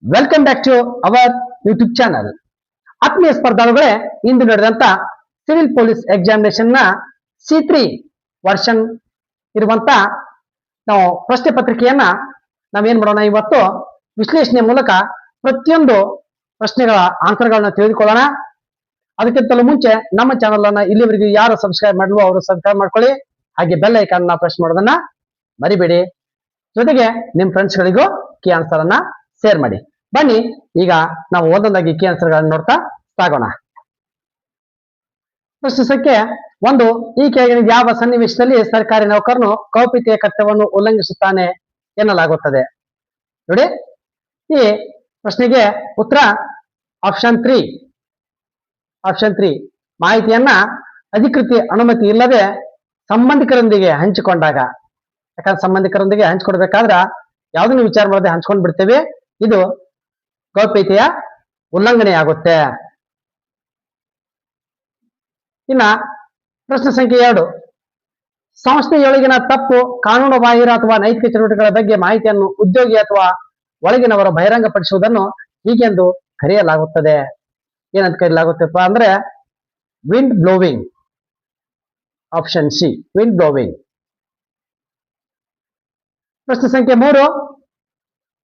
Welcome back to our YouTube channel. ಆತ್ಮೀಯ ಸ್ಪರ್ಧಾಳುಗಳೇ, ಇಂದು ನಡೆದಂತ ಸಿವಿಲ್ ಪೊಲೀಸ್ ಎಕ್ಸಾಮಿನೇಷನ್ ನ C3 ವರ್ಷನ್ ಇರುವಂತ ನಾವು ಪ್ರಶ್ನೆ ಪತ್ರಿಕೆಯನ್ನ ನಾವೇನ್ ಮಾಡೋಣ, ಇವತ್ತು ವಿಶ್ಲೇಷಣೆ ಮೂಲಕ ಪ್ರತಿಯೊಂದು ಪ್ರಶ್ನೆಗಳ ಆನ್ಸರ್ಗಳನ್ನ ತಿಳಿದುಕೊಳ್ಳೋಣ. ಅದಕ್ಕಿಂತಲೂ ಮುಂಚೆ ನಮ್ಮ ಚಾನಲ್ ಅನ್ನ ಇಲ್ಲಿವರೆಗೂ ಯಾರು ಸಬ್ಸ್ಕ್ರೈಬ್ ಮಾಡಲು ಅವರು ಸಬ್ಸ್ಕ್ರೈಬ್ ಮಾಡ್ಕೊಳ್ಳಿ. ಹಾಗೆ ಬೆಲ್ ಐಕಾನ್ ಪ್ರೆಸ್ ಮಾಡೋದನ್ನ ಮರಿಬೇಡಿ. ಜೊತೆಗೆ ನಿಮ್ ಫ್ರೆಂಡ್ಸ್ ಗಳಿಗೂ ಕೀ ಆನ್ಸರ್ ಅನ್ನ ಶೇರ್ ಮಾಡಿ. ಬನ್ನಿ ಈಗ ನಾವು ಒಂದೊಂದಾಗಿ ಕೀ ಆನ್ಸರ್ ಗಳನ್ನು ನೋಡ್ತಾ ಸಾಗೋಣ. ಪ್ರಶ್ನೆ ಸಂಖ್ಯೆ 1. ಈ ಕೆಳಗಿನ ಯಾವ ಸನ್ನಿವೇಶದಲ್ಲಿ ಸರ್ಕಾರಿ ನೌಕರನು ಗೌಪ್ಯತೆಯ ಕರ್ತವ್ಯವನ್ನು ಉಲ್ಲಂಘಿಸುತ್ತಾನೆ ಎನ್ನಲಾಗುತ್ತದೆ? ನೋಡಿ, ಈ ಪ್ರಶ್ನೆಗೆ ಉತ್ತರ ಆಪ್ಷನ್ 3. ಮಾಹಿತಿಯನ್ನ ಅಧಿಕೃತ ಅನುಮತಿ ಇಲ್ಲದೆ ಸಂಬಂಧಿಕರೊಂದಿಗೆ ಹಂಚಿಕೊಂಡಾಗ. ಯಾಕಂದ್ರೆ ಸಂಬಂಧಿಕರೊಂದಿಗೆ ಹಂಚಿಕೊಡ್ಬೇಕಾದ್ರೆ ಯಾವುದನ್ನು ವಿಚಾರ ಮಾಡದೆ ಹಂಚ್ಕೊಂಡ್ ಬಿಡ್ತೇವೆ, ಇದು ಗೌಪ್ಯತೆಯ ಉಲ್ಲಂಘನೆ ಆಗುತ್ತೆ. ಇನ್ನ ಪ್ರಶ್ನೆ ಸಂಖ್ಯೆ 2. ಸಂಸ್ಥೆಯೊಳಗಿನ ತಪ್ಪು, ಕಾನೂನು ಬಾಹಿರ ಅಥವಾ ನೈತಿಕ ಚಟುವಟಿಕೆಗಳ ಬಗ್ಗೆ ಮಾಹಿತಿಯನ್ನು ಉದ್ಯೋಗಿ ಅಥವಾ ಒಳಗಿನವರು ಬಹಿರಂಗಪಡಿಸುವುದನ್ನು ಹೀಗೆಂದು ಕರೆಯಲಾಗುತ್ತದೆ. ಏನಂತ ಕರೆಯಲಾಗುತ್ತಪ್ಪ ಅಂದ್ರೆ wind blowing. Option C, wind blowing. ಪ್ರಶ್ನೆ ಸಂಖ್ಯೆ 3.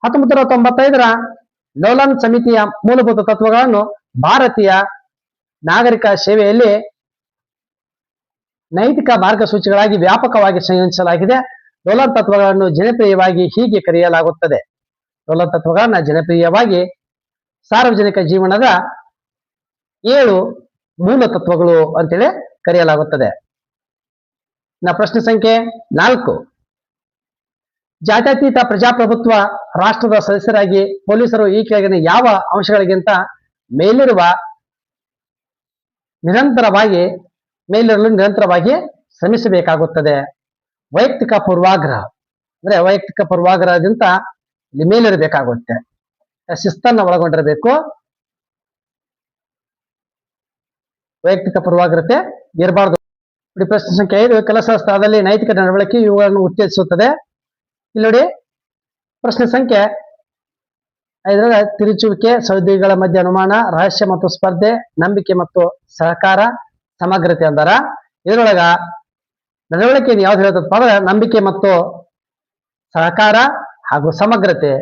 1995ರ ಲೋಲನ್ ಸಮಿತಿಯ ಮೂಲಭೂತ ತತ್ವಗಳನ್ನು ಭಾರತೀಯ ನಾಗರಿಕ ಸೇವೆಯಲ್ಲಿ ನೈತಿಕ ಮಾರ್ಗಸೂಚಿಗಳಾಗಿ ವ್ಯಾಪಕವಾಗಿ ಸಂಯೋಜಿಸಲಾಗಿದೆ. ಲೋಲನ್ ತತ್ವಗಳನ್ನು ಜನಪ್ರಿಯವಾಗಿ ಹೀಗೆ ಕರೆಯಲಾಗುತ್ತದೆ. ಲೋಲನ್ ತತ್ವಗಳನ್ನ ಜನಪ್ರಿಯವಾಗಿ ಸಾರ್ವಜನಿಕ ಜೀವನದ 7 ಮೂಲ ತತ್ವಗಳು ಅಂತೇಳಿ ಕರೆಯಲಾಗುತ್ತದೆ. ಪ್ರಶ್ನೆ ಸಂಖ್ಯೆ 4. ಜಾತ್ಯತೀತ ಪ್ರಜಾಪ್ರಭುತ್ವ ರಾಷ್ಟ್ರದ ಸದಸ್ಯರಾಗಿ ಪೊಲೀಸರು ಈ ಕೆಳಗಿನ ಯಾವ ಅಂಶಗಳಿಗಿಂತ ಮೇಲಿರಲು ನಿರಂತರವಾಗಿ ಶ್ರಮಿಸಬೇಕಾಗುತ್ತದೆ? ವೈಯಕ್ತಿಕ ಪೂರ್ವಾಗ್ರಹ ಅಂದ್ರೆ ವೈಯಕ್ತಿಕ ಪೂರ್ವಾಗ್ರಹದಿಂದ ಮೇಲಿರಬೇಕಾಗುತ್ತೆ, ಶಿಸ್ತನ್ನ ಒಳಗೊಂಡಿರಬೇಕು. ವೈಯಕ್ತಿಕ ಪೂರ್ವಾಗ್ರತೆ ಇರಬಾರ್ದು. ಪ್ರಶ್ನೆ ಸಂಖ್ಯೆ 5. ಕೆಲಸ ಸ್ಥಳದಲ್ಲಿ ನೈತಿಕ ನಡವಳಿಕೆ ಇವುಗಳನ್ನು ಉತ್ತೇಜಿಸುತ್ತದೆ. ಇಲ್ಲಿ ನೋಡಿ, ಪ್ರಶ್ನೆ ಸಂಖ್ಯೆ 5. ತಿರುಚುವಿಕೆ, ಸಹೋದ್ಯೋಗಿಗಳ ಮಧ್ಯೆ ಅನುಮಾನ, ರಹಸ್ಯ ಮತ್ತು ಸ್ಪರ್ಧೆ, ನಂಬಿಕೆ ಮತ್ತು ಸಹಕಾರ, ಸಮಗ್ರತೆ ಅಂದಾರ. ಇದರೊಳಗ ನಡವಳಿಕೆಯನ್ನು ಯಾವ್ದು ಹೇಳ್ತಪ್ಪ ಅಂದ್ರೆ ನಂಬಿಕೆ ಮತ್ತು ಸಹಕಾರ ಹಾಗೂ ಸಮಗ್ರತೆ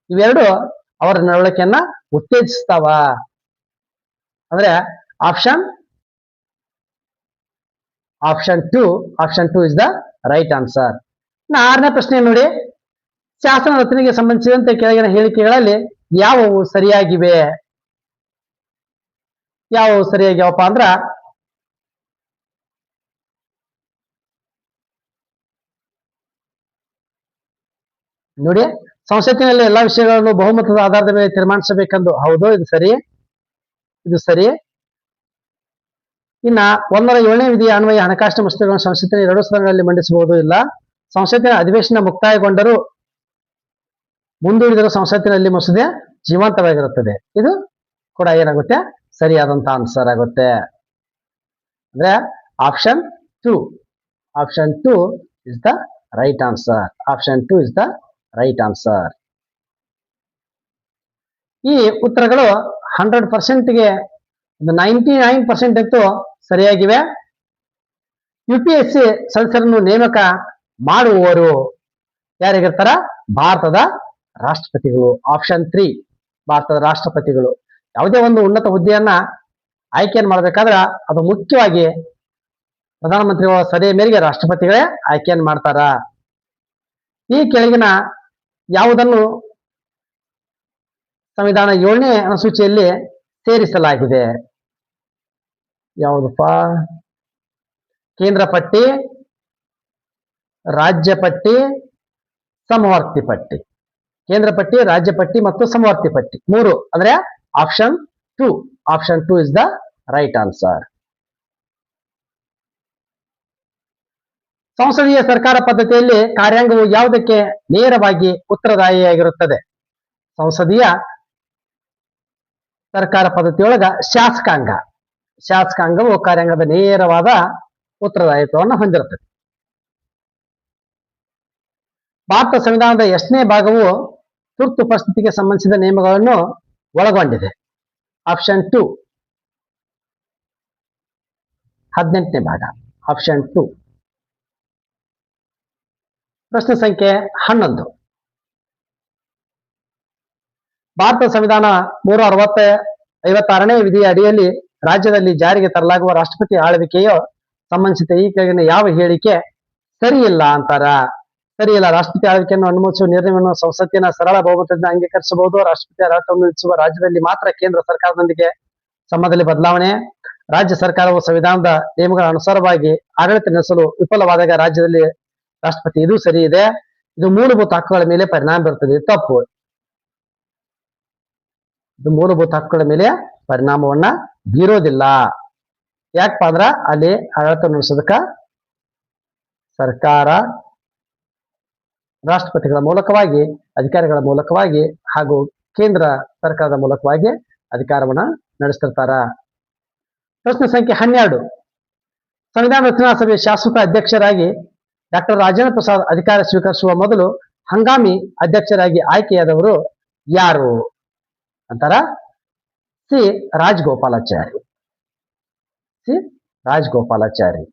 ಇವೆರಡು ಅವರ ನಡವಳಿಕೆಯನ್ನ ಉತ್ತೇಜಿಸ್ತಾವ. ಅಂದ್ರೆ option 2 is the right answer. 6ನೇ ಪ್ರಶ್ನೆ ನೋಡಿ, ಶಾಸನ ರಚನೆಗೆ ಸಂಬಂಧಿಸಿದಂತೆ ಕೆಳಗಿನ ಹೇಳಿಕೆಗಳಲ್ಲಿ ಯಾವುವು ಸರಿಯಾಗಿವಪ್ಪ ಅಂದ್ರ ನೋಡಿ, ಸಂಸತ್ತಿನಲ್ಲಿ ಎಲ್ಲಾ ವಿಷಯಗಳನ್ನು ಬಹುಮತದ ಆಧಾರದ ಮೇಲೆ ತೀರ್ಮಾನಿಸಬೇಕೆಂದು. ಹೌದು, ಇದು ಸರಿ. ಇನ್ನ 107ನೇ ವಿಧಿಯ ಅನ್ವಯ ಹಣಕಾಸಿನ ಮಸೂದೆಗಳನ್ನು ಸಂಸತ್ತಿನ 2 ಸದನಗಳಲ್ಲಿ ಮಂಡಿಸಬಹುದು. ಇಲ್ಲ, ಸಂಸತ್ತಿನ ಅಧಿವೇಶನ ಮುಕ್ತಾಯಗೊಂಡರೂ ಮುಂದೂಡಿದರೂ ಸಂಸತ್ತಿನಲ್ಲಿ ಮಸೂದೆ ಜೀವಂತವಾಗಿರುತ್ತದೆ. ಇದು ಕೂಡ ಏನಾಗುತ್ತೆ, ಸರಿಯಾದಂತ ಆನ್ಸರ್ ಆಗುತ್ತೆ. ಅಂದ್ರೆ option 2 is the right answer. ಈ ಉತ್ತರಗಳು 100%ಗೆ 99% ಅಂತೂ ಸರಿಯಾಗಿವೆ. UPSC ಸದಸ್ಯರನ್ನು ನೇಮಕ ಮಾಡುವವರು ಯಾರಿಗಿರ್ತಾರ? ಭಾರತದ ರಾಷ್ಟ್ರಪತಿಗಳು. ಆಪ್ಷನ್ 3 ಭಾರತದ ರಾಷ್ಟ್ರಪತಿಗಳು. ಯಾವುದೇ ಒಂದು ಉನ್ನತ ಹುದ್ದೆಯನ್ನ ಆಯ್ಕೆಯನ್ನು ಮಾಡಬೇಕಾದ್ರೆ ಅದು ಮುಖ್ಯವಾಗಿ ಪ್ರಧಾನಮಂತ್ರಿಗಳ ಸಲಹೆ ಮೇರೆಗೆ ರಾಷ್ಟ್ರಪತಿಗಳೇ ಆಯ್ಕೆಯನ್ನು ಮಾಡ್ತಾರ. ಈ ಕೆಳಗಿನ ಯಾವುದನ್ನು ಸಂವಿಧಾನ 7ನೇ ಅನುಸೂಚಿಯಲ್ಲಿ ಸೇರಿಸಲಾಗಿದೆ? ಯಾವುದಪ್ಪ? ಕೇಂದ್ರ ಪಟ್ಟಿ, ರಾಜ್ಯ ಪಟ್ಟಿ, ಸಮವರ್ತಿ ಪಟ್ಟಿ. ಕೇಂದ್ರ ಪಟ್ಟಿ, ರಾಜ್ಯ ಪಟ್ಟಿ ಮತ್ತು ಸಮವರ್ತಿ ಪಟ್ಟಿ 3. ಅಂದ್ರೆ option 2 is the right answer. ಸಂಸದೀಯ ಸರ್ಕಾರ ಪದ್ಧತಿಯಲ್ಲಿ ಕಾರ್ಯಾಂಗವು ಯಾವುದಕ್ಕೆ ನೇರವಾಗಿ ಉತ್ತರದಾಯಿಯಾಗಿರುತ್ತದೆ? ಸಂಸದೀಯ ಸರ್ಕಾರ ಪದ್ಧತಿಯೊಳಗ ಶಾಸಕಾಂಗವು ಕಾರ್ಯಾಂಗದ ನೇರವಾದ ಉತ್ತರದಾಯಿತ್ವವನ್ನು ಹೊಂದಿರುತ್ತದೆ. ಭಾರತ ಸಂವಿಧಾನದ ಎಷ್ಟನೇ ಭಾಗವು ತುರ್ತು ಪರಿಸ್ಥಿತಿಗೆ ಸಂಬಂಧಿಸಿದ ನಿಯಮಗಳನ್ನು ಒಳಗೊಂಡಿದೆ. ಆಪ್ಷನ್ 2 18ನೇ ಭಾಗ. ಆಪ್ಷನ್ 2. ಪ್ರಶ್ನೆ ಸಂಖ್ಯೆ 11. ಭಾರತ ಸಂವಿಧಾನ 356ನೇ ವಿಧಿಯ ಅಡಿಯಲ್ಲಿ ರಾಜ್ಯದಲ್ಲಿ ಜಾರಿಗೆ ತರಲಾಗುವ ರಾಷ್ಟ್ರಪತಿ ಆಳ್ವಿಕೆಯ ಸಂಬಂಧಿಸಿದ ಈ ಕೆಳಗಿನ ಯಾವ ಹೇಳಿಕೆ ಸರಿಯಿಲ್ಲ ಅಂತಾರ? ಸರಿಯಿಲ್ಲ. ರಾಷ್ಟ್ರಪತಿ ಆಳ್ವಿಕೆಯನ್ನು ಅನುಮೋದಿಸುವ ನಿರ್ಣಯವನ್ನು ಸಂಸತ್ತಿನ ಸರಳ ಬಹುಮತದಿಂದ ಅಂಗೀಕರಿಸಬಹುದು. ರಾಷ್ಟ್ರಪತಿ ಆಡಳಿತವನ್ನು ನಡೆಸುವ ರಾಜ್ಯದಲ್ಲಿ ಮಾತ್ರ ಕೇಂದ್ರ ಸರ್ಕಾರದೊಂದಿಗೆ ಸಂಬಂಧದಲ್ಲಿ ಬದಲಾವಣೆ. ರಾಜ್ಯ ಸರ್ಕಾರವು ಸಂವಿಧಾನದ ನಿಯಮಗಳ ಅನುಸಾರವಾಗಿ ಆಡಳಿತ ನಡೆಸಲು ವಿಫಲವಾದಾಗ ರಾಜ್ಯದಲ್ಲಿ ರಾಷ್ಟ್ರಪತಿ. ಇದು ಸರಿ ಇದೆ. ಇದು ಮೂಲಭೂತ ಹಕ್ಕುಗಳ ಮೇಲೆ ಪರಿಣಾಮ ಬೀರುತ್ತದೆ. ತಪ್ಪು. ಇದು ಮೂಲಭೂತ ಹಕ್ಕುಗಳ ಮೇಲೆ ಪರಿಣಾಮವನ್ನ ಬೀರೋದಿಲ್ಲ. ಯಾಕಪ್ಪ ಅಂದ್ರ ಅಲ್ಲಿ ಆಡಳಿತ ನಡೆಸೋದಕ್ಕ ಸರ್ಕಾರ ರಾಷ್ಟ್ರಪತಿಗಳ ಮೂಲಕವಾಗಿ, ಅಧಿಕಾರಿಗಳ ಮೂಲಕವಾಗಿ ಹಾಗೂ ಕೇಂದ್ರ ಸರ್ಕಾರದ ಮೂಲಕವಾಗಿ ಅಧಿಕಾರವನ್ನ ನಡೆಸ್ತಿರ್ತಾರ. ಪ್ರಶ್ನೆ ಸಂಖ್ಯೆ 12. ಸಂವಿಧಾನ ರಚನಾ ಸಭೆಯ ಶಾಶ್ವತ ಅಧ್ಯಕ್ಷರಾಗಿ ಡಾಕ್ಟರ್ ರಾಜೇಂದ್ರ ಪ್ರಸಾದ್ ಅಧಿಕಾರ ಸ್ವೀಕರಿಸುವ ಮೊದಲು ಹಂಗಾಮಿ ಅಧ್ಯಕ್ಷರಾಗಿ ಆಯ್ಕೆಯಾದವರು ಯಾರು ಅಂತಾರ? ಸಿ ರಾಜಗೋಪಾಲಾಚಾರಿ. ಸಿ ರಾಜಗೋಪಾಲಾಚಾರಿ.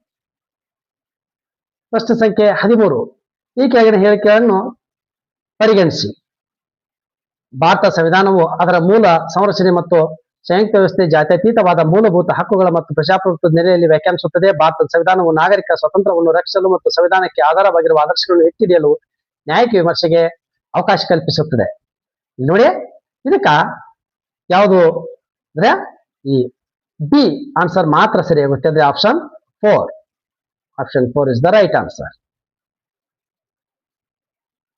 ಪ್ರಶ್ನೆ ಸಂಖ್ಯೆ 13. ಈ ಕೆಳಗಿನ ಹೇಳಿಕೆಗಳನ್ನು ಪರಿಗಣಿಸಿ. ಭಾರತ ಸಂವಿಧಾನವು ಅದರ ಮೂಲ ಸಂರಚನೆ ಮತ್ತು ಸಂಯುಕ್ತ ವ್ಯವಸ್ಥೆ ಜಾತ್ಯತೀತವಾದ ಮೂಲಭೂತ ಹಕ್ಕುಗಳ ಮತ್ತು ಪ್ರಜಾಪ್ರಭುತ್ವದ ನೆಲೆಯಲ್ಲಿ ವ್ಯಾಖ್ಯಾನಿಸುತ್ತದೆ. ಭಾರತದ ಸಂವಿಧಾನವು ನಾಗರಿಕ ಸ್ವಾತಂತ್ರ್ಯವನ್ನು ರಕ್ಷಿಸಲು ಮತ್ತು ಸಂವಿಧಾನಕ್ಕೆ ಆಧಾರವಾಗಿರುವ ಆದರ್ಶಗಳನ್ನು ಎತ್ತಿ ಹಿಡಿಯಲು ನ್ಯಾಯಿಕ ವಿಮರ್ಶೆಗೆ ಅವಕಾಶ ಕಲ್ಪಿಸುತ್ತದೆ. ನೋಡಿ, ಇದಕ್ಕ ಯಾವುದು ಅಂದ್ರೆ ಈ ಬಿ ಆನ್ಸರ್ ಮಾತ್ರ ಸರಿಯಾಗುತ್ತೆ. ಅಂದ್ರೆ option 4. Option 4 is the right answer.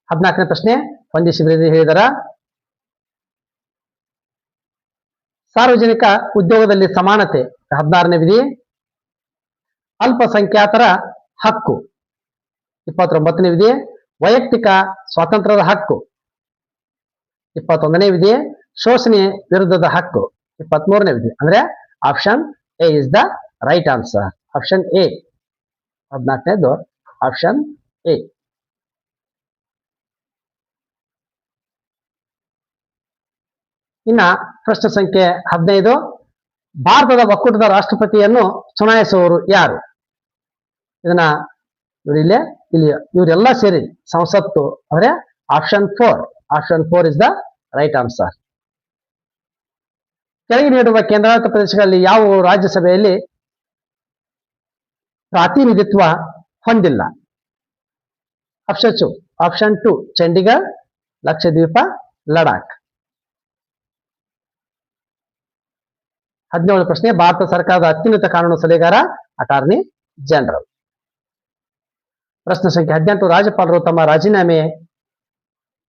14ನೇ ಪ್ರಶ್ನೆ ಹೊಂದಿಸಿ ಹೇಳಿದರ ಸಾರ್ವಜನಿಕ ಉದ್ಯೋಗದಲ್ಲಿ ಸಮಾನತೆ 16ನೇ ವಿಧಿ. ಅಲ್ಪಸಂಖ್ಯಾತರ ಹಕ್ಕು 29ನೇ ವಿಧಿ. ವೈಯಕ್ತಿಕ ಸ್ವಾತಂತ್ರ್ಯದ ಹಕ್ಕು 21ನೇ ವಿಧಿ. ಶೋಷಣೆ ವಿರುದ್ಧದ ಹಕ್ಕು 23ನೇ ವಿಧಿ. ಅಂದ್ರೆ option A is the right answer. Option A. 14ನೇದು ಆಪ್ಷನ್ ಎ. ಇನ್ನ ಪ್ರಶ್ನೆ ಸಂಖ್ಯೆ 15. ಭಾರತದ ಒಕ್ಕೂಟದ ರಾಷ್ಟ್ರಪತಿಯನ್ನು ಚುನಾಯಿಸುವವರು ಯಾರು? ಇದನ್ನ ನೋಡಿ, ಇಲ್ಲಿ ಇವರೆಲ್ಲ ಸೇರಿ ಸಂಸತ್ತು. ಅಂದ್ರೆ option 4. Option 4 is the right answer. ಕೆಳಗೆ ನೀಡುವ ಕೇಂದ್ರಾಡಳಿತ ಪ್ರದೇಶಗಳಲ್ಲಿ ಯಾವ ರಾಜ್ಯಸಭೆಯಲ್ಲಿ ಪ್ರಾತಿನಿಧಿತ್ವ ಹೊಂದಿಲ್ಲ? ಆಪ್ಷನ್ 2 ಚಂಡೀಗಢ, ಲಕ್ಷದ್ವೀಪ, ಲಡಾಖ್. 17 ಪ್ರಶ್ನೆ. ಭಾರತ ಸರ್ಕಾರದ ಅತ್ಯುನ್ನತ ಕಾನೂನು ಸಲಹೆಗಾರ ಅಟಾರ್ನಿ ಜನರಲ್. ಪ್ರಶ್ನೆ ಸಂಖ್ಯೆ 18. ರಾಜ್ಯಪಾಲರು ತಮ್ಮ ರಾಜೀನಾಮೆ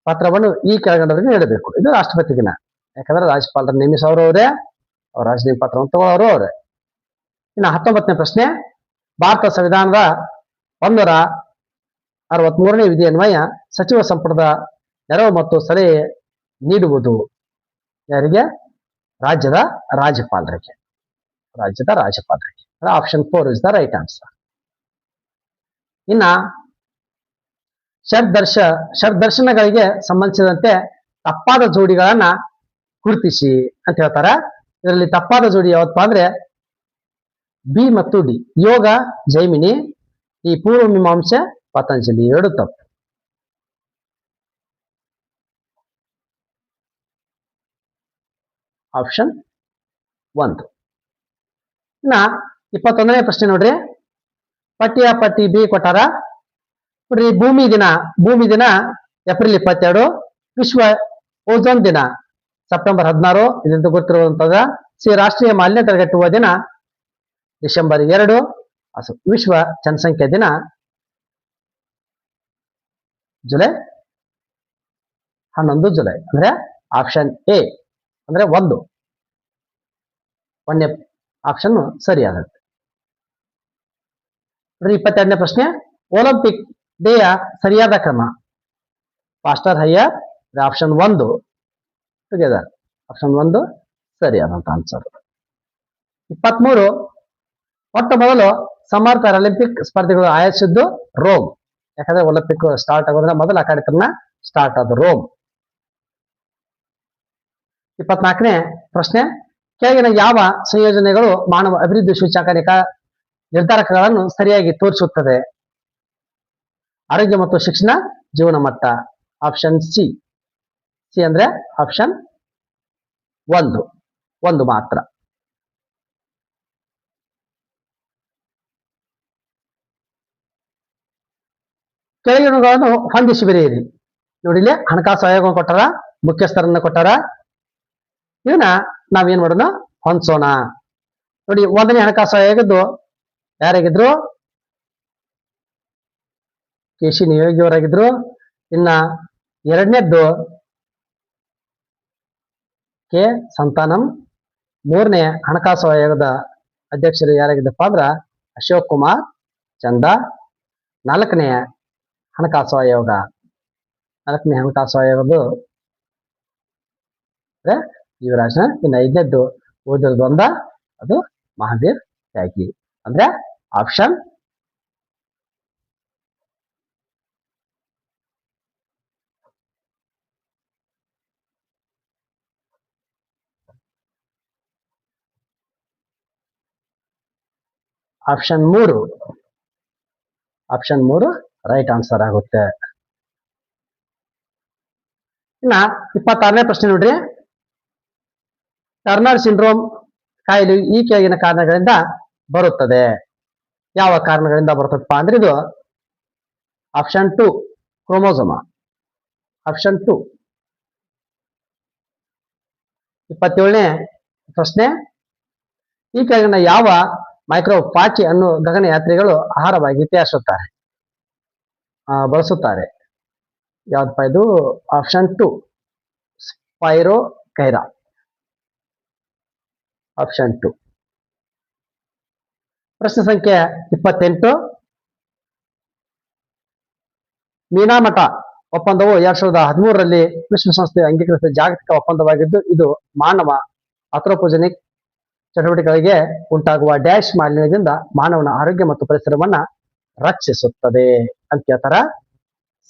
ಪತ್ರವನ್ನು ಈ ಕೆಳಗಂಡವರಿಗೆ ನೀಡಬೇಕು. ಇದು ರಾಷ್ಟ್ರಪತಿಗಿನ. ಯಾಕಂದ್ರೆ ರಾಜ್ಯಪಾಲರ ನೇಮಿಸೋರು ಅವರೇ, ಅವ್ರ ರಾಜೀನಾಮೆ ಪತ್ರವನ್ನು ತಗೊಳ್ಳೋರು ಅವರೇ. ಇನ್ನು 19ನೇ ಪ್ರಶ್ನೆ. ಭಾರತ ಸಂವಿಧಾನದ 163ನೇ ವಿಧಿ ಅನ್ವಯ ಸಚಿವ ಸಂಪುಟದ ನೆರವು ಮತ್ತು ಸಲಹೆ ನೀಡುವುದು ಯಾರಿಗೆ? ರಾಜ್ಯದ ರಾಜ್ಯಪಾಲರಿಗೆ. ರಾಜ್ಯದ ರಾಜ್ಯಪಾಲರಿಗೆ. Option 4 is the right answer. ಇನ್ನ ಷಡ್ದರ್ಶನಗಳಿಗೆ ಸಂಬಂಧಿಸಿದಂತೆ ತಪ್ಪಾದ ಜೋಡಿಗಳನ್ನ ಗುರುತಿಸಿ ಅಂತ ಹೇಳ್ತಾರ. ಇದರಲ್ಲಿ ತಪ್ಪಾದ ಜೋಡಿ ಯಾವತ್ತಪ್ಪ ಅಂದ್ರೆ ಬಿ ಮತ್ತು ಡಿ. ಯೋಗ ಜೈಮಿನಿ, ಈ ಪೂರ್ವ ಮೀಮಾಂಸೆ ಪತಂಜಲಿ. ಎರಡು ತಪ್ಪು. ಆಪ್ಷನ್ 1. ಇನ್ನ 21ನೇ ಪ್ರಶ್ನೆ ನೋಡ್ರಿ. ಪಟ್ಟಿ ಬಿ ಕೊಟ್ಟಾರ ನೋಡ್ರಿ. ಭೂಮಿ ದಿನ ಏಪ್ರಿಲ್ 22. ವಿಶ್ವ ಓಝೋನ್ ದಿನ ಸೆಪ್ಟೆಂಬರ್ 16. ಇದರಿಂದ ಗೊತ್ತಿರುವಂತದ. ಸಿ ರಾಷ್ಟ್ರೀಯ ಮಾಲಿನ್ಯ ತಡೆಗಟ್ಟುವ ದಿನ ಡಿಸೆಂಬರ್ 2. ವಿಶ್ವ ಜನಸಂಖ್ಯಾ ದಿನ ಜುಲೈ 11 ಜುಲೈ. ಅಂದ್ರೆ ಆಪ್ಷನ್ ಎ ಅಂದ್ರೆ 1. 1ನೇ ಆಪ್ಷನ್ ಸರಿಯಾಗುತ್ತೆ. 22ನೇ ಪ್ರಶ್ನೆ. ಒಲಿಂಪಿಕ್ ಡೇಯ ಸರಿಯಾದ ಕ್ರಮ faster higher. Option 1 together. Option 1 ಸರಿಯಾದಂತ ಆನ್ಸರ್. 23. ಮೊಟ್ಟ ಮೊದಲು ಸಮರ್ಥ ಒಲಿಂಪಿಕ್ ಸ್ಪರ್ಧೆಗಳು ಆಯೋಜಿಸಿದ್ದು ರೋಮ್. ಯಾಕಂದ್ರೆ ಒಲಿಂಪಿಕ್ ಸ್ಟಾರ್ಟ್ ಆಗೋದ್ರೆ ಮೊದಲ ಕಾರ್ಯಕ್ರಮ ಸ್ಟಾರ್ಟ್ ಆದ ರೋಮ್. 24ನೇ ಪ್ರಶ್ನೆ, ಕೆಳಗಿನ ಯಾವ ಸಂಯೋಜನೆಗಳು ಮಾನವ ಅಭಿವೃದ್ಧಿ ಸೂಚ್ಯಂಕ ನಿರ್ಧಾರಕಗಳನ್ನು ಸರಿಯಾಗಿ ತೋರಿಸುತ್ತದೆ? ಆರೋಗ್ಯ ಮತ್ತು ಶಿಕ್ಷಣ, ಜೀವನ ಮಟ್ಟ. Option C. ಸಿ ಅಂದ್ರೆ ಆಪ್ಷನ್ ಒಂದು ಮಾತ್ರ. ಕೆಳಗಿನಗಳನ್ನು ಹೊಂದಿಸಿ ಬರೆಯಿರಿ. ನೋಡಿ, ಇಲ್ಲಿ ಹಣಕಾಸು ಆಯೋಗ ಕೊಟ್ಟಾರ, ಮುಖ್ಯಸ್ಥರನ್ನ ಕೊಟ್ಟಾರ. ಇದನ್ನ ನಾವೇನ್ ಮಾಡೋಣ, ಹೊಂದಿಸೋಣ. ನೋಡಿ, 1ನೇ ಹಣಕಾಸು ಆಯೋಗದ್ದು ಯಾರಾಗಿದ್ರು? ಕೆ.ಸಿ. ನಿಯೋಗಿ ಅವರಾಗಿದ್ರು. ಇನ್ನ 2ನೇದ್ದು ಕೆ ಸಂತಾನಂ. 3ನೇ ಹಣಕಾಸು ಆಯೋಗದ ಅಧ್ಯಕ್ಷರು ಯಾರಾಗಿದ್ದಪ್ಪ ಅಂದ್ರ ಅಶೋಕ್ ಕುಮಾರ್ ಚಂದಾ. 4ನೇ ಹಣಕಾಸು ಆಯೋಗ, 4ನೇ ಹಣಕಾಸು ಆಯೋಗದ್ದು ಯುವರಾಜನ. ಇನ್ನು 5ನೇದ್ದು ಓದಿರೋದು ಒಂದ, ಅದು ಮಹಾವೀರ್ ತ್ಯಾಗಿ. ಅಂದ್ರೆ option option 3. Option 3 right answer ಆಗುತ್ತೆ. ಇನ್ನ 26ನೇ ಪ್ರಶ್ನೆ ನೋಡ್ರಿ. ಟರ್ನರ್ ಸಿಂಡ್ರೋಮ್ ಕಾಯಿಲೆ ಈ ಕೆಳಗಿನ ಕಾರಣಗಳಿಂದ ಬರುತ್ತದೆ. ಯಾವ ಕಾರಣಗಳಿಂದ ಬರುತ್ತಪ್ಪ ಅಂದ್ರೆ ಇದು ಆಪ್ಷನ್ 2 ಕ್ರೋಮೋಸೋಮ. ಆಪ್ಷನ್ 2. 27ನೇ ಪ್ರಶ್ನೆ, ಈ ಕೆಳಗಿನ ಯಾವ ಮೈಕ್ರೋ ಪಾಚಿ ಅನ್ನು ಗಗನಯಾತ್ರಿಗಳು ಆಹಾರವಾಗಿ ಬಳಸುತ್ತಾರೆ? ಯಾವ್ದಪ್ಪ ಇದು? ಆಪ್ಷನ್ 2 ಸ್ಪೈರೋಕೈರಾ. ಆಪ್ಷನ್ 2. ಪ್ರಶ್ನೆ ಸಂಖ್ಯೆ 28, ಮೀನಾಮಠ ಒಪ್ಪಂದವು 2013ರಲ್ಲಿ ವಿಶ್ವಸಂಸ್ಥೆ ಅಂಗೀಕರಿಸಿದ ಜಾಗತಿಕ ಒಪ್ಪಂದವಾಗಿದ್ದು, ಇದು ಮಾನವ ಆಂಥ್ರೋಪೋಜೆನಿಕ್ ಚಟುವಟಿಕೆಗಳಿಗೆ ಉಂಟಾಗುವ ಡ್ಯಾಶ್ ಮಾಲಿನ್ಯದಿಂದ ಮಾನವನ ಆರೋಗ್ಯ ಮತ್ತು ಪರಿಸರವನ್ನ ರಕ್ಷಿಸುತ್ತದೆ ಅಂತ ಹೇಳ್ತಾರ.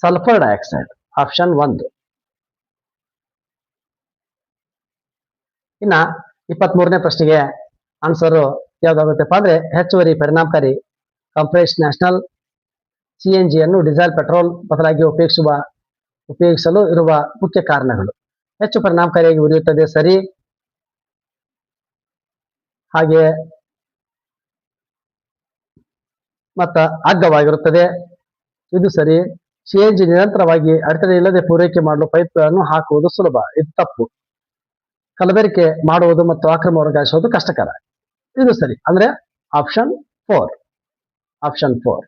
Sulphur dioxide. ಆಪ್ಷನ್ 1. ಇನ್ನ 23ನೇ ಪ್ರಶ್ನೆಗೆ ಆನ್ಸರ್ ಯಾವ್ದಾಗುತ್ತಪ್ಪ ಅಂದ್ರೆ ಹೆಚ್ಚುವರಿ ಪರಿಣಾಮಕಾರಿ ಕಂಪ್ರೆಸ್ ನ್ಯಾಷನಲ್ CNG ಅನ್ನು ಡೀಸೆಲ್ ಪೆಟ್ರೋಲ್ ಬದಲಾಗಿ ಉಪಯೋಗಿಸಲು ಇರುವ ಮುಖ್ಯ ಕಾರಣಗಳು. ಹೆಚ್ಚು ಪರಿಣಾಮಕಾರಿಯಾಗಿ ಉರಿಯುತ್ತದೆ, ಸರಿ. ಹಾಗೆ ಮತ್ತ ಅಗ್ಗವಾಗಿರುತ್ತದೆ, ಇದು ಸರಿ. CNG ನಿರಂತರವಾಗಿ ಅಡೆತಡೆ ಇಲ್ಲದೆ ಪೂರೈಕೆ ಮಾಡಲು ಪೈಪ್ಗಳನ್ನು ಹಾಕುವುದು ಸುಲಭ, ಇದು ತಪ್ಪು. ಕಲಬೆರಕೆ ಮಾಡುವುದು ಮತ್ತು ಅಕ್ರಮ ವರ್ಗಾಯಿಸುವುದು ಕಷ್ಟಕರ, ಇದು ಸರಿ. ಅಂದ್ರೆ ಆಪ್ಷನ್ 4. ಆಪ್ಷನ್ 4.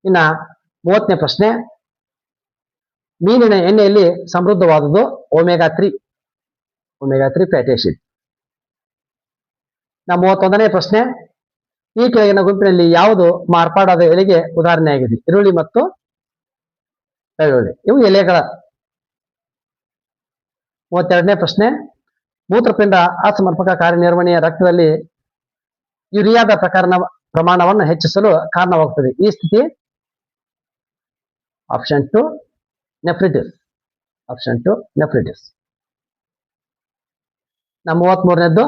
ಇನ್ನ 30ನೇ ಪ್ರಶ್ನೆ, ಮೀನಿನ ಎಣ್ಣೆಯಲ್ಲಿ ಸಮೃದ್ಧವಾದುದು ಒಮೆಗಾ 3 ಫ್ಯಾಟಿ ಆಸಿಡ್. 31ನೇ ಪ್ರಶ್ನೆ, ಈ ಕೆಳಗಿನ ಗುಂಪಿನಲ್ಲಿ ಯಾವುದು ಮಾರ್ಪಾಡಾದ ಎಲೆಗೆ ಉದಾಹರಣೆಯಾಗಿದೆ? ಈರುಳ್ಳಿ ಮತ್ತು ಬೆಳ್ಳುಳ್ಳಿ ಇವು ಎಲೆಗಳ. 32ನೇ ಪ್ರಶ್ನೆ, ಮೂತ್ರಪಿಂಡ ಅಸಮರ್ಪಕ ಕಾರ್ಯನಿರ್ವಹಣೆಯ ರಕ್ತದಲ್ಲಿ ಯೂರಿಯಾದ ಪ್ರಮಾಣವನ್ನು ಹೆಚ್ಚಿಸಲು ಕಾರಣವಾಗುತ್ತದೆ. ಈ ಸ್ಥಿತಿ ಆಪ್ಷನ್ 2 ನೆಫ್ರಿಟಿಸ್. ಆಪ್ಷನ್ 2 ನೆಫ್ರಿಟಿಸ್. 33ನೇದ್ದು,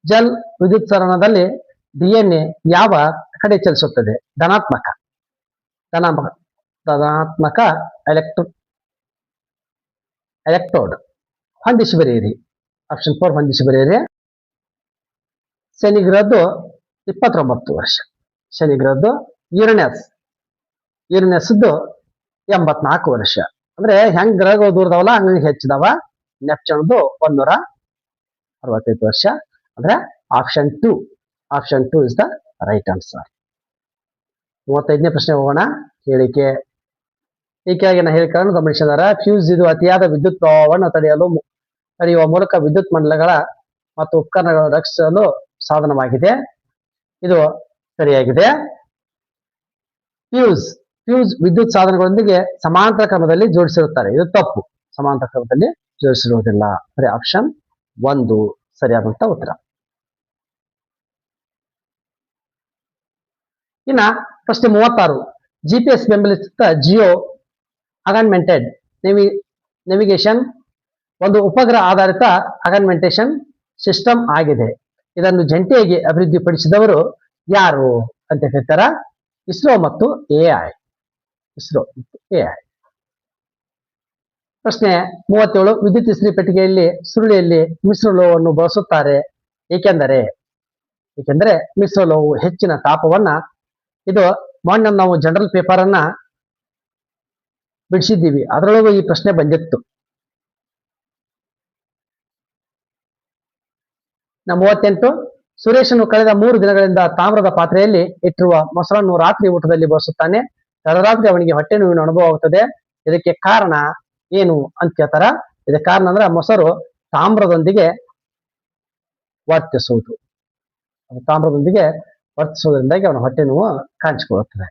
ಜಲ್ ವಿದ್ಯುತ್ಸರಣದಲ್ಲಿ DNA ಯಾವ ಕಡೆ ಚಲಿಸುತ್ತದೆ? ಧನಾತ್ಮಕ ಎಲೆಕ್ಟ್ರೋಡ್. ಹೊಂದಿಸಿ ಬರೆಯಿರಿ. ಆಪ್ಷನ್ 4 ಹೊಂದಿಸಿ ಬರೆಯಿರಿ. ಶನಿ ಗ್ರಹದ್ದು 29 ವರ್ಷ. ಶನಿ ಗ್ರಹದ್ದು ಯುರೇನಸ್ 84 ವರ್ಷ. ಅಂದ್ರೆ ಹೆಂಗ್ ಗ್ರಹಗಳು ದೂರದವಲ್ಲ ಹಂಗ ಹೆಚ್ಚಿದವ. ನೆಪ್ಚೂನ್ದು 165 ವರ್ಷ. ಅಂದ್ರೆ option 2. Option 2 is the right answer. 35ನೇ ಪ್ರಶ್ನೆ ಹೋಗೋಣ. ಹೇಳಿಕೆ. ಈ ಕೆಳಗಿನ ಹೇಳಿಕೆಗಳನ್ನು ಗಮನಿಸಿದಾರ. ಫ್ಯೂಸ್ ಇದು ಅತಿಯಾದ ವಿದ್ಯುತ್ ಪ್ರವಾಹವನ್ನು ತಡೆಯುವ ಮೂಲಕ ವಿದ್ಯುತ್ ಮಂಡಲಗಳ ಮತ್ತು ಉಪಕರಣಗಳನ್ನು ರಕ್ಷಿಸಲು ಸಾಧನವಾಗಿದೆ. ಇದು ಸರಿಯಾಗಿದೆ. ಫ್ಯೂಸ್ ವಿದ್ಯುತ್ ಸಾಧನಗಳೊಂದಿಗೆ ಸಮಾಂತರ ಕ್ರಮದಲ್ಲಿ ಜೋಡಿಸಿರುತ್ತಾರೆ, ಇದು ತಪ್ಪು. ಸಮಾಂತರ ಕ್ರಮದಲ್ಲಿ ಜೋಡಿಸಿರುವುದಿಲ್ಲ. ಸರಿ, ಆಪ್ಷನ್ 1 ಸರಿಯಾದಂತ ಉತ್ತರ. ಇನ್ನ ಪ್ರಶ್ನೆ 36, GPS ಬೆಂಬಲಿತ ಜಿಯೋ ಅಗಮೆಂಟೆಡ್ ನೇವಿಗೇಷನ್ ಒಂದು ಉಪಗ್ರಹ ಆಧಾರಿತ ಅಗಮೆಂಟೇಶನ್ ಸಿಸ್ಟಮ್ ಆಗಿದೆ. ಇದನ್ನು ಜಂಟಿಯಾಗಿ ಅಭಿವೃದ್ಧಿಪಡಿಸಿದವರು ಯಾರು ಅಂತ ಹೇಳ್ತಾರ? ಇಸ್ರೋ ಮತ್ತು ಎಐ. ಇಸ್ರೋ ಮತ್ತು ಎಐ. ಪ್ರಶ್ನೆ 37. ವಿದ್ಯುತ್ ಇಸ್ತ್ರಿ ಪೆಟ್ಟಿಗೆಯಲ್ಲಿ ಸುರುಳಿಯಲ್ಲಿ ಮಿಶ್ರಲೋಹವನ್ನು ಬಳಸುತ್ತಾರೆ ಏಕೆಂದರೆ ಮಿಶ್ರಲೋಹವು ಹೆಚ್ಚಿನ ತಾಪವನ್ನ, ಇದು ಮೊನ್ನೆ ನಾವು ಜನರಲ್ ಪೇಪರ್ ಅನ್ನ ಬಿಡಿಸಿದ್ದೀವಿ, ಅದರೊಳಗೂ ಈ ಪ್ರಶ್ನೆ ಬಂದಿತ್ತು. 38. ಸುರೇಶನು ಕಳೆದ 3 ದಿನಗಳಿಂದ ತಾಮ್ರದ ಪಾತ್ರೆಯಲ್ಲಿ ಇಟ್ಟಿರುವ ಮೊಸರನ್ನು ರಾತ್ರಿ ಊಟದಲ್ಲಿ ಬಳಸುತ್ತಾನೆ. ತಡರಾತ್ರಿ ಅವನಿಗೆ ಹೊಟ್ಟೆ ನೋವಿನ ಅನುಭವ ಇದಕ್ಕೆ ಕಾರಣ ಏನು ಅಂತ ಕೇಳ್ತಾರ. ಇದಕ್ಕೆ ಕಾರಣ ಅಂದ್ರೆ ಮೊಸರು ತಾಮ್ರದೊಂದಿಗೆ ವರ್ತಿಸುವುದು. ತಾಮ್ರದೊಂದಿಗೆ ವರ್ತಿಸುವುದರಿಂದಾಗಿ ಅವನ ಹೊಟ್ಟೆ ನೋವು ಕಾಣಿಸಿಕೊಳ್ಳುತ್ತದೆ.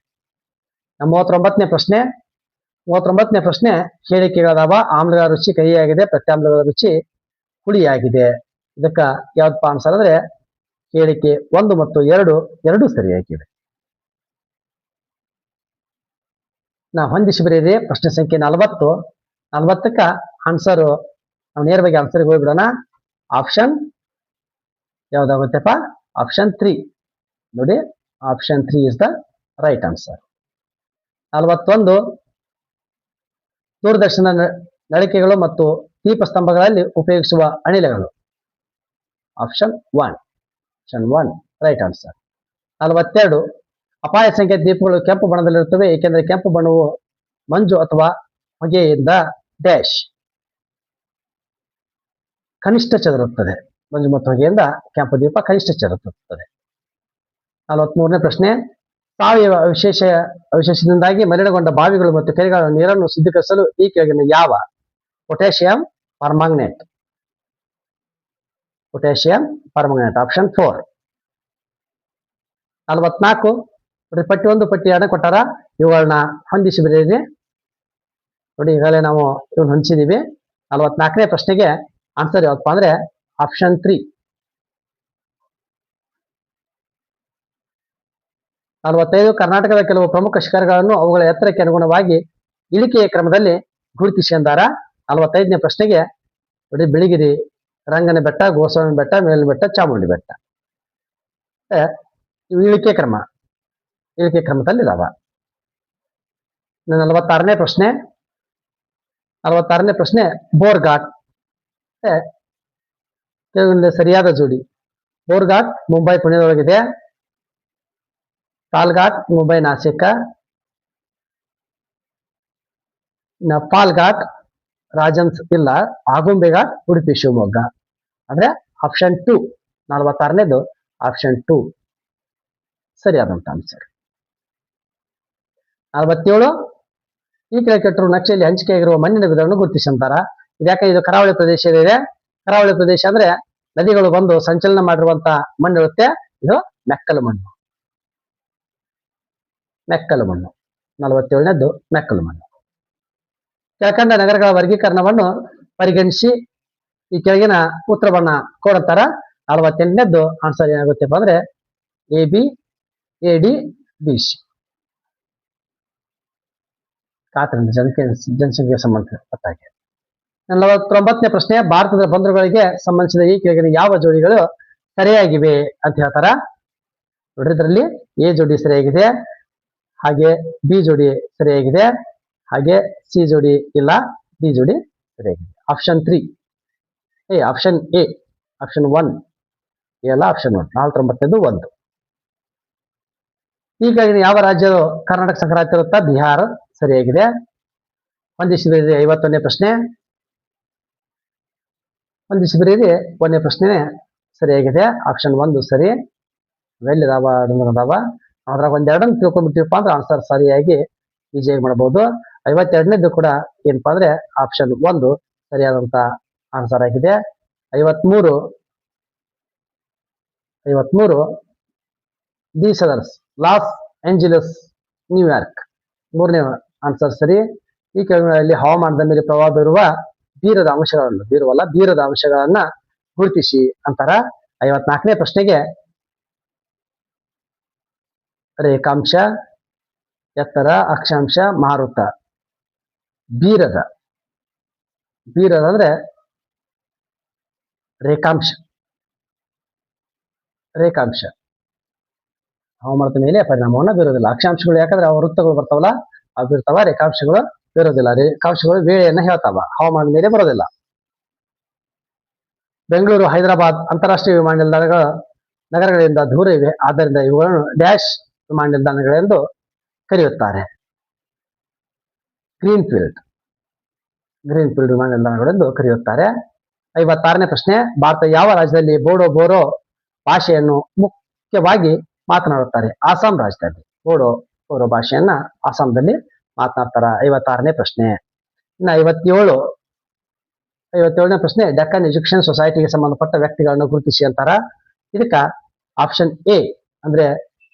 39ನೇ ಪ್ರಶ್ನೆ. 39ನೇ ಪ್ರಶ್ನೆ ಹೇಳಿಕೆಗಳದಾವ. ಆಮ್ಲಗಳ ರುಚಿ ಕಹಿಯಾಗಿದೆ, ಪ್ರತ್ಯಾಮ್ಲಗಳ ರುಚಿ ಹುಳಿಯಾಗಿದೆ. ಇದಕ್ಕ ಯಾವ್ದಪ್ಪ ಆನ್ಸರ್ ಅಂದ್ರೆ ಹೇಳಿಕೆ 1 ಮತ್ತು 2 ಎರಡೂ ಸರಿಯಾಗಿವೆ. ನಾವು ಹೊಂದಿಸಿ ಬರೆಯಿರಿ. ಪ್ರಶ್ನೆ ಸಂಖ್ಯೆ 40. 40ಕ್ಕ ಆನ್ಸರ್ ನಾವು ನೇರವಾಗಿ ಆನ್ಸರ್ಗೆ ಹೋಗ್ಬಿಡೋಣ. ಆಪ್ಷನ್ ಯಾವ್ದಾಗುತ್ತೆಪ್ಪ? ಆಪ್ಷನ್ 3 ನೋಡಿ. Option 3 is the right answer. 41. ದೂರದರ್ಶನ ನಳಿಕೆಗಳು ಮತ್ತು ದೀಪಸ್ತಂಭಗಳಲ್ಲಿ ಉಪಯೋಗಿಸುವ ಅನಿಲಗಳು. ಆಪ್ಷನ್ 1. Option 1 right answer. 42. ಅಪಾಯ ಸಂಕೇತ ದೀಪಗಳು ಕೆಂಪು ಬಣ್ಣದಲ್ಲಿರುತ್ತವೆ ಏಕೆಂದರೆ ಕೆಂಪು ಬಣ್ಣವು ಮಂಜು ಅಥವಾ ಹೊಗೆಯಿಂದ ಡ್ಯಾಶ್ ಕನಿಷ್ಠ ಚದುರುತ್ತದೆ. ಮಂಜು ಮತ್ತು ಹೊಗೆಯಿಂದ ಕೆಂಪು ದೀಪ ಕನಿಷ್ಠ ಚದುರುತ್ತದೆ. 43ನೇ ಪ್ರಶ್ನೆ. ಸಾವಯವ ಅವಶೇಷದಿಂದಾಗಿ ಮಲಿನಗೊಂಡ ಬಾವಿಗಳು ಮತ್ತು ಕೆರೆಗಳ ನೀರನ್ನು ಶುದ್ಧೀಕರಿಸಲು ಈ ಕೆಳಗಿನ ಯಾವ? Potassium permanganate. Potassium permanganate. Option 4. 44. ಪಟ್ಟಿ 1 ಪಟ್ಟಿ 2 ಕೊಟ್ಟಾರ. ಇವುಗಳನ್ನ ಹೊಂದಿಸಿ ಬರೆಯಿರಿ. ನೋಡಿ, ಈಗಾಗಲೇ ನಾವು ಇವನ್ನ ಹೊಂದಿಸಿದೀವಿ. 44ನೇ ಪ್ರಶ್ನೆಗೆ ಆನ್ಸರ್ ಯಾವತ್ತಪ್ಪ ಅಂದ್ರೆ ಆಪ್ಷನ್ 3. 45. ಕರ್ನಾಟಕದ ಕೆಲವು ಪ್ರಮುಖ ಶಿಖರಗಳನ್ನು ಅವುಗಳ ಎತ್ತರಕ್ಕೆ ಅನುಗುಣವಾಗಿ ಇಳಿಕೆಯ ಕ್ರಮದಲ್ಲಿ ಗುರುತಿಸಿದ್ದಾರೆ. 45ನೇ ಪ್ರಶ್ನೆಗೆ ನೋಡಿ, ಬಿಳಿಗಿರಿ ರಂಗನ ಬೆಟ್ಟ, ಗೋಸ್ವಾಮಿ ಬೆಟ್ಟ, ಮೇಲಿನ ಬೆಟ್ಟ, ಚಾಮುಂಡಿ ಬೆಟ್ಟ. ಇಳಿಕೆ ಕ್ರಮದಲ್ಲಿ ಇದಾವ. 46ನೇ ಪ್ರಶ್ನೆ. 46ನೇ ಪ್ರಶ್ನೆ ಬೋರ್ಘಾಟ್ ಸರಿಯಾದ ಜೋಡಿ. ಬೋರ್ಘಾಟ್ ಮುಂಬೈ ಪುಣೆದೊಳಗಿದೆ. ತಾಲ್ಘಾಟ್ ಮುಂಬೈ ನಾಸಿಕ. ಪಾಲ್ಘಾಟ್ ರಾಜನ್ಸ್ ಇಲ್ಲ. ಆಗುಂಬೆ ಘಾಟ್ ಉಡುಪಿ ಶಿವಮೊಗ್ಗ. ಅಂದ್ರೆ ಆಪ್ಷನ್ 2. 46ನೇದು ಆಪ್ಷನ್ 2 ಸರಿಯಾದಂತ ಆನ್ಸರ್. 47. ಈ ಕೆಳಕಟ್ಟಿರುವ ನಕ್ಷೆಯಲ್ಲಿ ಹಂಚಿಕೆಯಾಗಿರುವ ಮಣ್ಣಿನ ವಿಧವನ್ನು ಗುರುತಿಸಂತಾರ. ಇದ್ಯಾಕೆ? ಇದು ಕರಾವಳಿ ಪ್ರದೇಶ ಇದೆ. ಕರಾವಳಿ ಪ್ರದೇಶ ಅಂದ್ರೆ ನದಿಗಳು ಬಂದು ಸಂಚಲನ ಮಾಡಿರುವಂತ ಮಣ್ಣು ಇರುತ್ತೆ. ಇದು ಮೆಕ್ಕಲು ಮಣ್ಣು. 47ನೇದು ಮೆಕ್ಕಲು ಮಣ್ಣು. ಕೆಳಕಂಡ ನಗರಗಳ ವರ್ಗೀಕರಣವನ್ನು ಪರಿಗಣಿಸಿ ಈ ಕೆಳಗಿನ ಉತ್ತರವನ್ನ ಕೊಡ್ತಾರ. 48ನೇದು ಆನ್ಸರ್ ಏನಾಗುತ್ತಪ್ಪ ಅಂದ್ರೆ AB, AD, BC. ಖಾತರಿ ಜನಸಂಖ್ಯೆಗೆ ಸಂಬಂಧಪಟ್ಟ ಹಾಗೆ. 49ನೇ ಪ್ರಶ್ನೆ. ಭಾರತದ ಬಂದರುಗಳಿಗೆ ಸಂಬಂಧಿಸಿದ ಈ ಕೆಳಗಿನ ಯಾವ ಜೋಡಿಗಳು ಸರಿಯಾಗಿವೆ ಅಂತ ಹೇಳ್ತಾರ. ನೋಡ್ರಿ, ಇದರಲ್ಲಿ A ಜೋಡಿ ಸರಿಯಾಗಿದೆ, ಹಾಗೆ B ಜೋಡಿ ಸರಿಯಾಗಿದೆ, ಹಾಗೆ C ಜೋಡಿ ಇಲ್ಲ, D ಜೋಡಿ ಸರಿಯಾಗಿದೆ. ಆಪ್ಷನ್ 3 ಆಪ್ಷನ್ A, ಆಪ್ಷನ್ 1 ಎಲ್ಲ ಆಪ್ಷನ್ 1. 49ನೇದು 1. ಈ ಕೆಳಗಿನ ಯಾವ ರಾಜ್ಯವು ಕರ್ನಾಟಕ ಸಂಕ್ರಾಂತಿ ಇರುತ್ತಾ? ಬಿಹಾರ ಸರಿಯಾಗಿದೆ. ಹೊಂದಿಸಿ ಬರೆಯಿರಿ. 51ನೇ ಪ್ರಶ್ನೆ. ಹೊಂದಿಸಿ ಬರೆಯಿರಿ. 1ನೇ ಪ್ರಶ್ನೆ ಸರಿಯಾಗಿದೆ. ಆಪ್ಷನ್ 1 ಸರಿ. ಇವೆಲ್ಲಿದಾವ? ಅದಾವ. ಅದ್ರಾಗ ಒಂದೆರಡನ್ನು ತಿಳ್ಕೊಂಡ್ಬಿಟ್ಟಿವಪ್ಪ ಅಂದ್ರೆ ಆನ್ಸರ್ ಸರಿಯಾಗಿ ಈಜಿಯಾಗಿ ಮಾಡಬಹುದು. 52ನೇದು ಕೂಡ ಏನಪ್ಪಾ ಅಂದ್ರೆ ಆಪ್ಷನ್ 1 ಸರಿಯಾದಂತ ಆನ್ಸರ್ ಆಗಿದೆ. 53 ದಿ ಸದರ್ಸ್, ಲಾಸ್ ಏಂಜಲಸ್, ನ್ಯೂಯಾರ್ಕ್. 3ನೇ ಆನ್ಸರ್ ಸರಿ. ಈ ಕೆಳಗಿನಲ್ಲಿ ಹವಾಮಾನದ ಮೇಲೆ ಪ್ರಭಾವ ಬೀರುವ ಬೀರದ ಅಂಶಗಳನ್ನ ಗುರುತಿಸಿ ಅಂತಾರ. 54ನೇ ಪ್ರಶ್ನೆಗೆ ರೇಖಾಂಶ, ಎತ್ತರ, ಅಕ್ಷಾಂಶ, ಮಾರುತ. ಬೀರದ ಅಂದ್ರೆ ರೇಖಾಂಶ ರೇಖಾಂಶ ಹವಾಮಾನದ ಮೇಲೆ ಪರಿಣಾಮವನ್ನು ಬೀರೋದಿಲ್ಲ. ಅಕ್ಷಾಂಶಗಳು ಯಾಕಂದ್ರೆ ಅವು ವೃತ್ತಗಳು ಬರ್ತಾವಲ್ಲ ಅವು ಬೀರ್ತಾವ, ರೇಖಾಂಶಗಳು ಬೀರೋದಿಲ್ಲ. ರೇಖಾಂಶಗಳು ವೇಳೆಯನ್ನ ಹೇಳ್ತಾವ, ಹವಾಮಾನದ ಮೇಲೆ ಬರೋದಿಲ್ಲ. ಬೆಂಗಳೂರು, ಹೈದರಾಬಾದ್ ಅಂತಾರಾಷ್ಟ್ರೀಯ ವಿಮಾನ ನಿಲ್ದಾಣಗಳ ನಗರಗಳಿಂದ ದೂರ ಇವೆ, ಆದ್ದರಿಂದ ಇವುಗಳನ್ನು ಡ್ಯಾಶ್ ವಿಮಾನ ನಿಲ್ದಾಣಗಳೆಂದು ಕರೆಯುತ್ತಾರೆ. ಗ್ರೀನ್ಫೀಲ್ಡ್ ವಿಮಾನ ನಿಲ್ದಾಣಗಳೆಂದು ಕರೆಯುತ್ತಾರೆ. 56ನೇ ಪ್ರಶ್ನೆ, ಭಾರತ ಯಾವ ರಾಜ್ಯದಲ್ಲಿ ಬೋಡೋ ಭಾಷೆಯನ್ನು ಮುಖ್ಯವಾಗಿ ಮಾತನಾಡುತ್ತಾರೆ? ಆಸಾಂ ರಾಜ್ಯದಲ್ಲಿ ಬೋಡೋ ಭಾಷೆಯನ್ನ ಆಸಾಂದಲ್ಲಿ ಮಾತನಾಡ್ತಾರ. 56ನೇ ಪ್ರಶ್ನೆ. ಇನ್ನು 57ನೇ ಪ್ರಶ್ನೆ, ಡೆಕ್ಕನ್ ಎಜುಕೇಶನ್ ಸೊಸೈಟಿಗೆ ಸಂಬಂಧಪಟ್ಟ ವ್ಯಕ್ತಿಗಳನ್ನು ಗುರುತಿಸಿ ಅಂತಾರ. ಇದಕ್ಕ ಆಪ್ಷನ್ ಎ ಅಂದ್ರೆ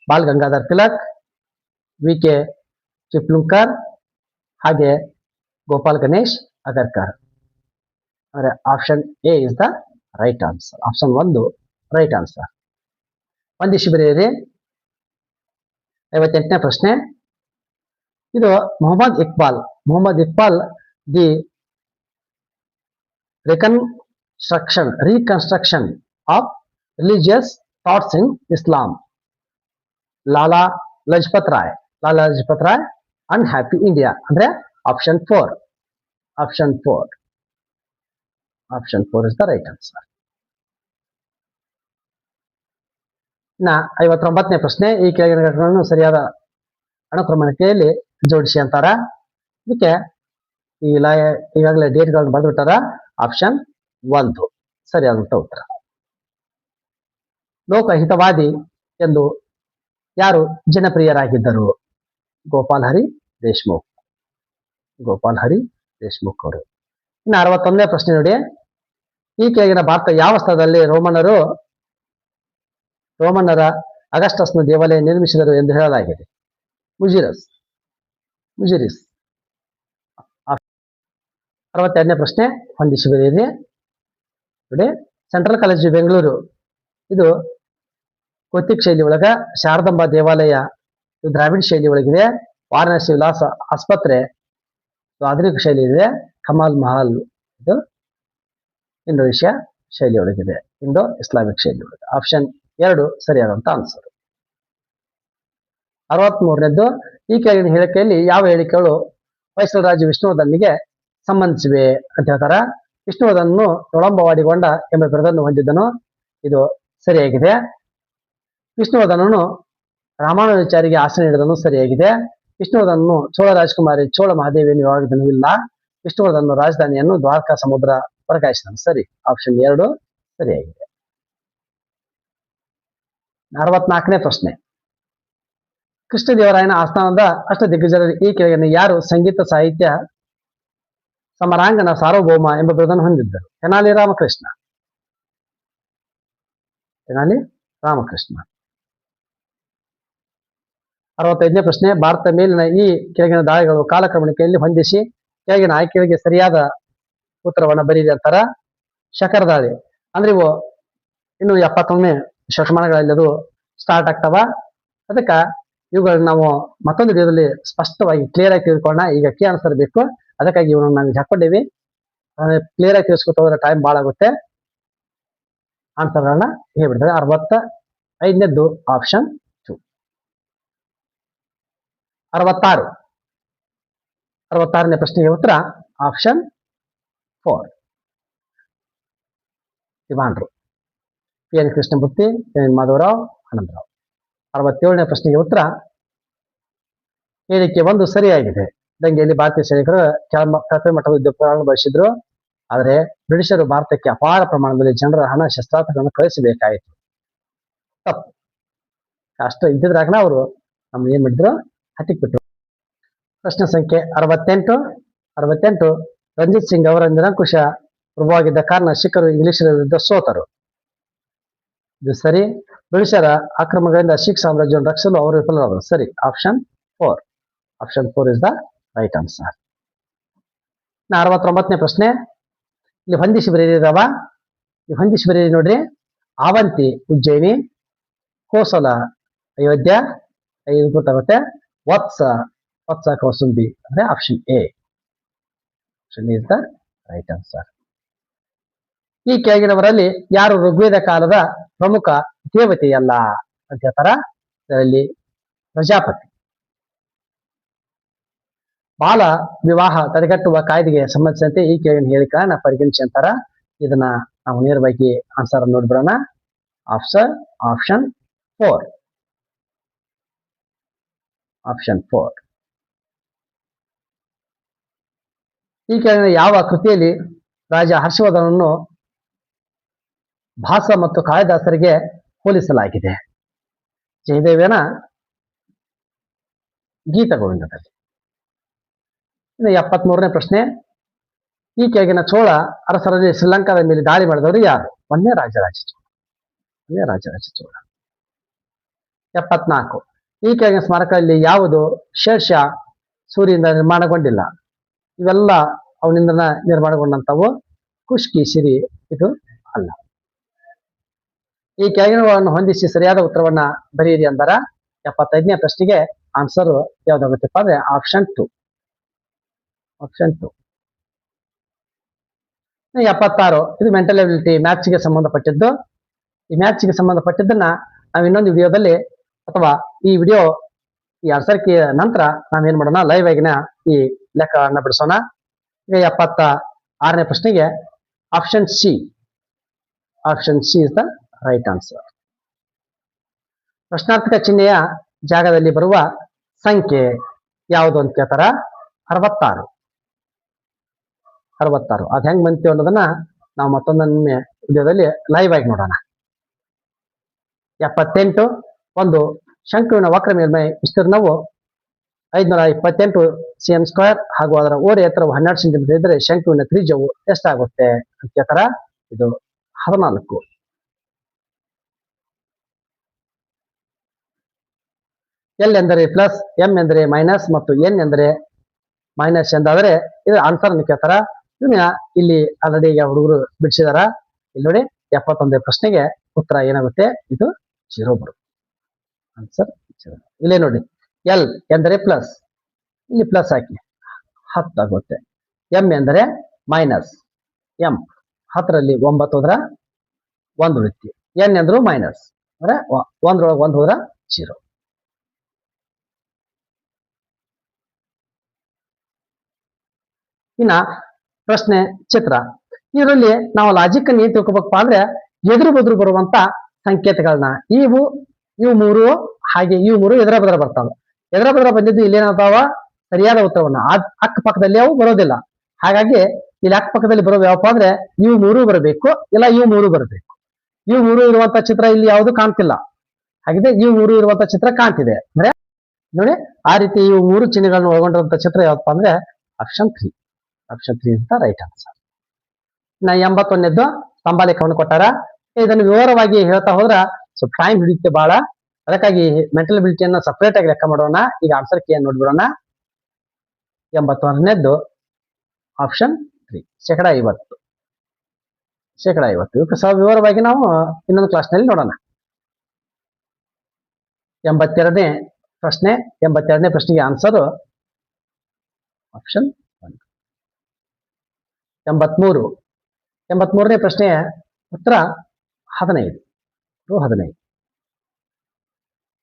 ಬಾಲ್ ಗಂಗಾಧರ್ ತಿಲಕ್, ವಿ.ಕೆ. ಚಿಪ್ಲುಂಕರ್, ಹಾಗೆ ಗೋಪಾಲ್ ಗಣೇಶ್ ಅಗರ್ಕರ್. ಅಂದ್ರೆ option A is the right answer. Option 1 right answer. ಒಂದಿಷ್ಟು ಬರೆಯಿರಿ. 58ನೇ ಪ್ರಶ್ನೆ, ಇದು Mohammad Iqbal the reconstruction of religious thoughts in Islam. Lala Lajpat Rai unhappy India ಅಂದ್ರೆ option 4 is the right answer. ಇನ್ನ 59ನೇ ಪ್ರಶ್ನೆ, ಈ ಕೆಳಗಿನ ಘಟನೆಗಳನ್ನು ಸರಿಯಾದ ಅನುಕ್ರಮಣಿಕೆಯಲ್ಲಿ ಜೋಡಿಸಿ ಅಂತಾರ. ಇದಕ್ಕೆ ಈಗಾಗಲೇ ಡೇಟ್ಗಳನ್ನು ಬರೆದುಬಿಟ್ಟಾರ. ಆಪ್ಷನ್ 1 ಸರಿಯಾದಂತ ಉತ್ತರ. ಲೋಕಹಿತವಾದಿ ಎಂದು ಯಾರು ಜನಪ್ರಿಯರಾಗಿದ್ದರು? ಗೋಪಾಲ್ ಹರಿ ದೇಶ್ಮುಖ್ ಅವರು. ಇನ್ನು 61ನೇ ಪ್ರಶ್ನೆ ನೋಡಿ, ಈ ಕೆಳಗಿನ ಭಾರತ ಯಾವ ಸ್ಥಳದಲ್ಲಿ ರೋಮನ್ನರ ಅಗಸ್ಟಸ್ನ ದೇವಾಲಯ ನಿರ್ಮಿಸಿದರು ಎಂದು ಹೇಳಲಾಗಿದೆ? ಮುಜಿರಿಸ್. 62ನೇ ಪ್ರಶ್ನೆ, ಹೊಂದಿಸಿ ಬರೆಯಿರಿ. ನೋಡಿ, ಸೆಂಟ್ರಲ್ ಕಾಲೇಜು ಬೆಂಗಳೂರು ಇದು ಗೋತಿಕ್ ಶೈಲಿ ಒಳಗ, ಶಾರದಾಂಬಾ ದೇವಾಲಯ ಇದು ದ್ರಾವಿಡ ಶೈಲಿ ಒಳಗಿದೆ, ವಾರಣಾಸಿ ವಿಲಾಸ ಆಸ್ಪತ್ರೆ ಆಧುನಿಕ ಶೈಲಿ ಇದೆ, ಕಮಾಲ್ ಮಹಲ್ ಇದು ಇಂಡೋನೇಷ್ಯಾ ಶೈಲಿ ಒಳಗಿದೆ, ಇಂಡೋ ಇಸ್ಲಾಮಿಕ್ ಶೈಲಿ ಒಳಗೆ. ಆಪ್ಷನ್ 2 ಸರಿಯಾದಂತ ಆನ್ಸರ್. 63ನೇದ್ದು, ಈ ಕೆಳಗಿನ ಹೇಳಿಕೆಯಲ್ಲಿ ಯಾವ ಹೇಳಿಕೆಗಳು ಹೊಯ್ಸಳ ರಾಜ ವಿಷ್ಣುವರ್ಧನ್ಗೆ ಸಂಬಂಧಿಸಿವೆ ಅಂತ ಹೇಳ್ತಾರ. ವಿಷ್ಣುವರ್ಧನನು ನೊಳಂಬವಾಡಿಗೊಂಡ ಎಂಬ ಬಿರುದನ್ನು ಹೊಂದಿದ್ದನು. ಇದು ಸರಿಯಾಗಿದೆ. ವಿಷ್ಣುವರ್ಧನನು ರಾಮಾನುಜಾಚಾರಿಗೆ ಆಸನ ನೀಡಿದನು. ಸರಿಯಾಗಿದೆ. ವಿಷ್ಣುವರ್ಧನನು ಚೋಳ ರಾಜಕುಮಾರಿ ಚೋಳ ಮಹಾದೇವಿಯನ್ನು ವಿವಾಹವಾಗಿದ್ದನು. ಇಲ್ಲ. ವಿಷ್ಣುವರ್ಧನನು ರಾಜಧಾನಿಯನ್ನು ದ್ವಾರಕಾ ಸಮುದ್ರ ವರ್ಗಾಯಿಸಿದನು. ಸರಿ. ಆಪ್ಷನ್ 2 ಸರಿಯಾಗಿದೆ. 64ನೇ ಪ್ರಶ್ನೆ, ಕೃಷ್ಣದೇವರಾಯನ ಆಸ್ಥಾನದ ಅಷ್ಟ ದಿಗ್ಗಜರಲ್ಲಿ ಈ ಕೆಳಗಿನ ಯಾರು ಸಂಗೀತ ಸಾಹಿತ್ಯ ಸಮರಾಂಗಣ ಸಾರ್ವಭೌಮ ಎಂಬ ಬಿರುದನ್ನು ಹೊಂದಿದ್ದರು? ತೆನಾಲಿ ರಾಮಕೃಷ್ಣ. 65ನೇ ಪ್ರಶ್ನೆ, ಭಾರತ ಮೇಲಿನ ಈ ಕೆಳಗಿನ ದಾಳಿಗಳು ಕಾಲಕ್ರಮಣಿಕೆಯಲ್ಲಿ ಹೊಂದಿಸಿ ಕೆಳಗಿನ ಆಯ್ಕೆಗಳಿಗೆ ಸರಿಯಾದ ಉತ್ತರವನ್ನು ಬರೀರಿ ಅಂತಾರ. ಶಕರ ದಾಳಿ ಅಂದ್ರೆ ಇವು ಇನ್ನು 71ನೇ ಶತಮಾನಗಳಲ್ಲಿ ಅದು ಸ್ಟಾರ್ಟ್ ಆಗ್ತಾವ. ಅದಕ್ಕ ಇವುಗಳನ್ನ ನಾವು ಮತ್ತೊಂದು ವಿಡಿಯೋದಲ್ಲಿ ಸ್ಪಷ್ಟವಾಗಿ ಕ್ಲಿಯರ್ ಆಗಿ ತಿಳ್ಕೊಳ್ಳೋಣ. ಈಗ ಕೀ ಆನ್ಸರ್ ಬೇಕು, ಅದಕ್ಕಾಗಿ ಇವನ್ನ ನಾವು ಹಾಕೊಂಡಿವಿ. ಕ್ಲಿಯರ್ ಆಗಿ ತಿಳಿಸ್ಕೊತ ಹೋದ್ರೆ ಟೈಮ್ ಭಾಳ ಆಗುತ್ತೆ. ಆನ್ಸರ್ಗಳನ್ನ ಹೇಳ್ಬಿಡ್ತಾರೆ. 65ನೇದ್ದು ಆಪ್ಷನ್ 2. 66ನೇ ಪ್ರಶ್ನೆಗೆ ಉತ್ತರ ಆಪ್ಷನ್ 4. ದಿವಾನ್ರು ಪಿ.ಎನ್. ಕೃಷ್ಣಮೂರ್ತಿ, ಎನ್ ಮಾಧವರಾವ್, ಆನಂದರಾವ್. 67ನೇ ಪ್ರಶ್ನೆಗೆ ಉತ್ತರ ಹೇಳಿಕೆ 1 ಸರಿಯಾಗಿದೆ. ದಂಗೆಯಲ್ಲಿ ಭಾರತೀಯ ಸೈನಿಕರು ಕಳಪೆ ಮಟ್ಟದ ಯುದ್ಧೋಪಕರಣಗಳನ್ನು ಬಳಸಿದ್ರು. ಆದರೆ ಬ್ರಿಟಿಷರು ಭಾರತಕ್ಕೆ ಅಪಾರ ಪ್ರಮಾಣದಲ್ಲಿ ಜನರ ಹಣ ಶಸ್ತ್ರಾಸ್ತ್ರಗಳನ್ನು ಕಳಿಸಬೇಕಾಯಿತು. ತಪ್ಪು. ಅಷ್ಟು ಇದ್ದಿದ್ರಾಗನ ಅವರು ನಮ್ಮ ಏನ್ ಮಾಡಿದ್ರು, ಹತ್ತಿಕ್ ಬಿಟ್ಟರು. ಪ್ರಶ್ನೆ ಸಂಖ್ಯೆ 68. ರಂಜಿತ್ ಸಿಂಗ್ ಅವರ ನಿರಂಕುಶ ಪ್ರಭುವಾಗಿದ್ದ ಕಾರಣ ಸಿಖ್ಖರು ಇಂಗ್ಲಿಷರ ವಿರುದ್ಧ ಸೋತರು. ಇದು ಸರಿ. ಬ್ರಿಟಿಷರ ಆಕ್ರಮಣಗಳಿಂದ ಸಿಖ್ ಸಾಮ್ರಾಜ್ಯವನ್ನು ರಕ್ಷಿಸಲು ಅವರು ವಿಫಲರಾದರು. ಸರಿ. Option 4 is the right answer. 69ನೇ ಪ್ರಶ್ನೆ, ಇಲ್ಲಿ ಹೊಂದಿಸಿ ಬರೀರಿದಾವ. ಈ ಹೊಂದಿಸಿ ಬರೀರಿ ನೋಡ್ರಿ. ಆವಂತಿ ಉಜ್ಜಯಿನಿ, ಕೋಸಲ ಅಯೋಧ್ಯ, ಇದು ಗೊತ್ತಾಗುತ್ತೆ. ವತ್ಸ ಕೌಸುಂಬಿ ಅಂದ್ರೆ option A is the right answer. ಈ ಕೆಳಗಿನವರಲ್ಲಿ ಯಾರು ಋಗ್ವೇದ ಕಾಲದ ಪ್ರಮುಖ ದೇವತೆಯಲ್ಲ ಅಂತ ಹೇಳ್ತಾರ. ಇದರಲ್ಲಿ ಪ್ರಜಾಪತಿ. ಬಾಲ ವಿವಾಹ ತಡೆಗಟ್ಟುವ ಕಾಯ್ದೆಗೆ ಸಂಬಂಧಿಸಿದಂತೆ ಈ ಕೆಳಗಿನ ಹೇಳಿಕೆಗಳನ್ನ ಪರಿಗಣಿಸಿ ಅಂತಾರ. ಇದನ್ನ ನಾವು ನೇರವಾಗಿ ಆನ್ಸರ್ ನೋಡ್ಬಿಡೋಣ. ಆಪ್ಷನ್ 4. ಆಪ್ಷನ್ 4. ಈ ಕೆಳಗಿನ ಯಾವ ಕೃತಿಯಲ್ಲಿ ರಾಜ ಹರ್ಷವರ್ಧನನ್ನು ಭಾಸ ಮತ್ತು ಕಾಳಿದಾಸರಿಗೆ ಹೋಲಿಸಲಾಗಿದೆ? ಜಯದೇವನ ಗೀತ ಗೋವಿಂದದಲ್ಲಿ. ಇನ್ನು 73ನೇ ಪ್ರಶ್ನೆ. ಈ ಕೆಳಗಿನ ಚೋಳ ಅರಸರಲ್ಲಿ ಶ್ರೀಲಂಕಾದ ಮೇಲೆ ದಾಳಿ ಮಾಡಿದವರು ಯಾರು? ಒಂದನೇ ರಾಜರಾಜ ಚೋಳ. 74. ಈ ಕೆಳಗಿನ ಸ್ಮಾರಕಗಳಲ್ಲಿ ಯಾವುದು ಶೇರ್ಷಾ ಸೂರ್ಯದಿಂದ ನಿರ್ಮಾಣಗೊಂಡಿಲ್ಲ? ಇವೆಲ್ಲ ಅವನಿಂದ ನಿರ್ಮಾಣಗೊಂಡಂತವು. ಕುಷ್ಕಿ ಸಿರಿ ಇದು ಅಲ್ಲ. ಈ ಕೆಳಗಿನವನ್ನು ಹೊಂದಿಸಿ ಸರಿಯಾದ ಉತ್ತರವನ್ನ ಬರೆಯಿರಿ ಅಂದರ. 75ನೇ ಪ್ರಶ್ನೆಗೆ ಆನ್ಸರ್ ಯಾವ್ದಾಗುತ್ತಪ್ಪ ಅಂದ್ರೆ ಆಪ್ಷನ್ 2. 76. ಇದು ಮೆಂಟಲ್ ಎಬಿಲಿಟಿ ಮ್ಯಾಥ್ಸ್ಗೆ ಸಂಬಂಧಪಟ್ಟಿದ್ದು. ಈ ಮ್ಯಾಥ್ಸ್ಗೆ ಸಂಬಂಧಪಟ್ಟಿದ್ದನ್ನ ನಾವು ಇನ್ನೊಂದು ವಿಡಿಯೋದಲ್ಲಿ ಅಥವಾ ಈ ವಿಡಿಯೋ ಈ ಆನ್ಸರ್ ಕೀ ನಂತರ ನಾವೇನ್ ಮಾಡೋಣ, ಲೈವ್ ಆಗಿನ ಈ ಲೆಕ್ಕವನ್ನ ಬಿಡಿಸೋಣ. ಈಗ 76ನೇ ಪ್ರಶ್ನೆಗೆ option C is the right answer. ಪ್ರಶ್ನಾರ್ಥಕ ಚಿಹ್ನೆಯ ಜಾಗದಲ್ಲಿ ಬರುವ ಸಂಖ್ಯೆ ಯಾವುದು ಅಂತ ಕೇಳ್ತಾರ. 66. ಅದ್ ಹೆಂಗ್ ಬಂತೀವಿ ಅನ್ನೋದನ್ನ ನಾವು ಮತ್ತೊಂದೊಮ್ಮೆ ವಿಡಿಯೋದಲ್ಲಿ ಲೈವ್ ಆಗಿ ನೋಡೋಣ. 78. ಒಂದು ಶಂಕುವಿನ ವಕ್ರ ಮೇಲ್ಮೈ ವಿಸ್ತೀರ್ಣವು 528 cm² ಹಾಗೂ ಅದರ ಓರೆ ಎತ್ತರವು 12 ಸೆಂಟಿಮೀಟರ್ ಇದ್ದರೆ ಶಂಕುವಿನ ತ್ರಿಜ್ಯವು ಎಷ್ಟಾಗುತ್ತೆ ಅಂತ ಕೇಳ್ತಾರ. ಇದು 14. ಎಲ್ ಎಂದರೆ ಪ್ಲಸ್, ಎಂ ಎಂದರೆ ಮೈನಸ್ ಮತ್ತು ಎನ್ ಎಂದರೆ ಮೈನಸ್ ಎಂದಾದರೆ ಇದು ಆನ್ಸರ್ ಅನ್ನು ಕೇಳ್ತಾರ. ಇಲ್ಲಿ ಆಲ್ರೆಡಿ ಈಗ ಹುಡುಗರು ಬಿಡಿಸಿದಾರ. ಇಲ್ಲಿ ನೋಡಿ 71ನೇ ಪ್ರಶ್ನೆಗೆ ಉತ್ತರ ಏನಾಗುತ್ತೆ? ಇದು 0 ಬರುತ್ತೆ. ಆನ್ಸರ್ 0. ಇಲ್ಲೇ ನೋಡಿ, ಎಲ್ ಎಂದರೆ ಪ್ಲಸ್, ಇಲ್ಲಿ ಪ್ಲಸ್ ಹಾಕಿ 10 ಆಗುತ್ತೆ. ಎಂ ಎಂದರೆ ಮೈನಸ್, ಎಂ 10ರಲ್ಲಿ 9 ಹೋದ್ರ 1 ಉಳಿತಿ. ಎನ್ ಎಂದ್ರು ಮೈನಸ್ ಅಂದ್ರೆ 1 ಹೋದ್ರ 0. ಇನ್ನ ಪ್ರಶ್ನೆ ಚಿತ್ರ. ಇದರಲ್ಲಿ ನಾವು ಲಾಜಿಕ್ ಅನ್ನು ಏನ್ ತಿಳ್ಕೊಬೇಕಪ್ಪ ಅಂದ್ರೆ ಎದುರು ಬದುರು ಬರುವಂತ ಸಂಕೇತಗಳನ್ನ ಇವು 3 ಹಾಗೆ ಇವು 3 ಎದುರ ಬದರ ಬರ್ತಾವ. ಎದುರ ಬದರ ಬಂದಿದ್ದು ಇಲ್ಲೇನಾಗ್ತಾವ? ಸರಿಯಾದ ಉತ್ತರವನ್ನ ಅಕ್ಕಪಕ್ಕದಲ್ಲಿ ಅವು ಬರೋದಿಲ್ಲ. ಹಾಗಾಗಿ ಇಲ್ಲಿ ಅಕ್ಕಪಕ್ಕದಲ್ಲಿ ಬರೋದು ಯಾವಪ್ಪ ಅಂದ್ರೆ ಇವು 3 ಬರಬೇಕು, ಇಲ್ಲ ಇವು 3 ಬರಬೇಕು. ಇವು 3 ಇರುವಂತ ಚಿತ್ರ ಇಲ್ಲಿ ಯಾವುದು ಕಾಣ್ತಿಲ್ಲ. ಹಾಗಿದೆ ಇವು 3 ಇರುವಂತ ಚಿತ್ರ ಕಾಣ್ತಿದೆ. ಅಂದ್ರೆ ನೋಡಿ, ಆ ರೀತಿ ಇವು 3 ಚಿಹ್ನೆಗಳನ್ನು ಒಳಗೊಂಡಿರುವಂತ ಚಿತ್ರ ಯಾವಪ್ಪ ಅಂದ್ರೆ option 3 is the right answer. 81ನೇದ್ದು ಸ್ತಂಭಾಲೇಖವನ್ನು ಕೊಟ್ಟಾರ. ಇದನ್ನು ವಿವರವಾಗಿ ಹೇಳ್ತಾ ಹೋದ್ರ ಸ್ವಲ್ಪ ಟೈಮ್ ಹಿಡಿಯುತ್ತೆ ಬಹಳ. ಅದಕ್ಕಾಗಿ ಮೆಂಟಲ್ ಎಬಿಲಿಟಿಯನ್ನ ಸಪರೇಟ್ ಆಗಿ ಲೆಕ್ಕ ಮಾಡೋಣ. ಈಗ ಆನ್ಸರ್ ಕೀ ಅನ್ನು ನೋಡ್ಬಿಡೋಣ. 81ನೇದ್ದು ಆಪ್ಷನ್ 3 50%. ಇವಕ್ಕೆ ಸ್ವಲ್ಪ ವಿವರವಾಗಿ ನಾವು ಇನ್ನೊಂದು ಕ್ಲಾಸ್ನಲ್ಲಿ ನೋಡೋಣ. 82ನೇ ಪ್ರಶ್ನೆಗೆ ಆನ್ಸರ್ ಆಪ್ಷನ್ 1. 83ನೇ ಪ್ರಶ್ನೆಯ ಉತ್ತರ 15.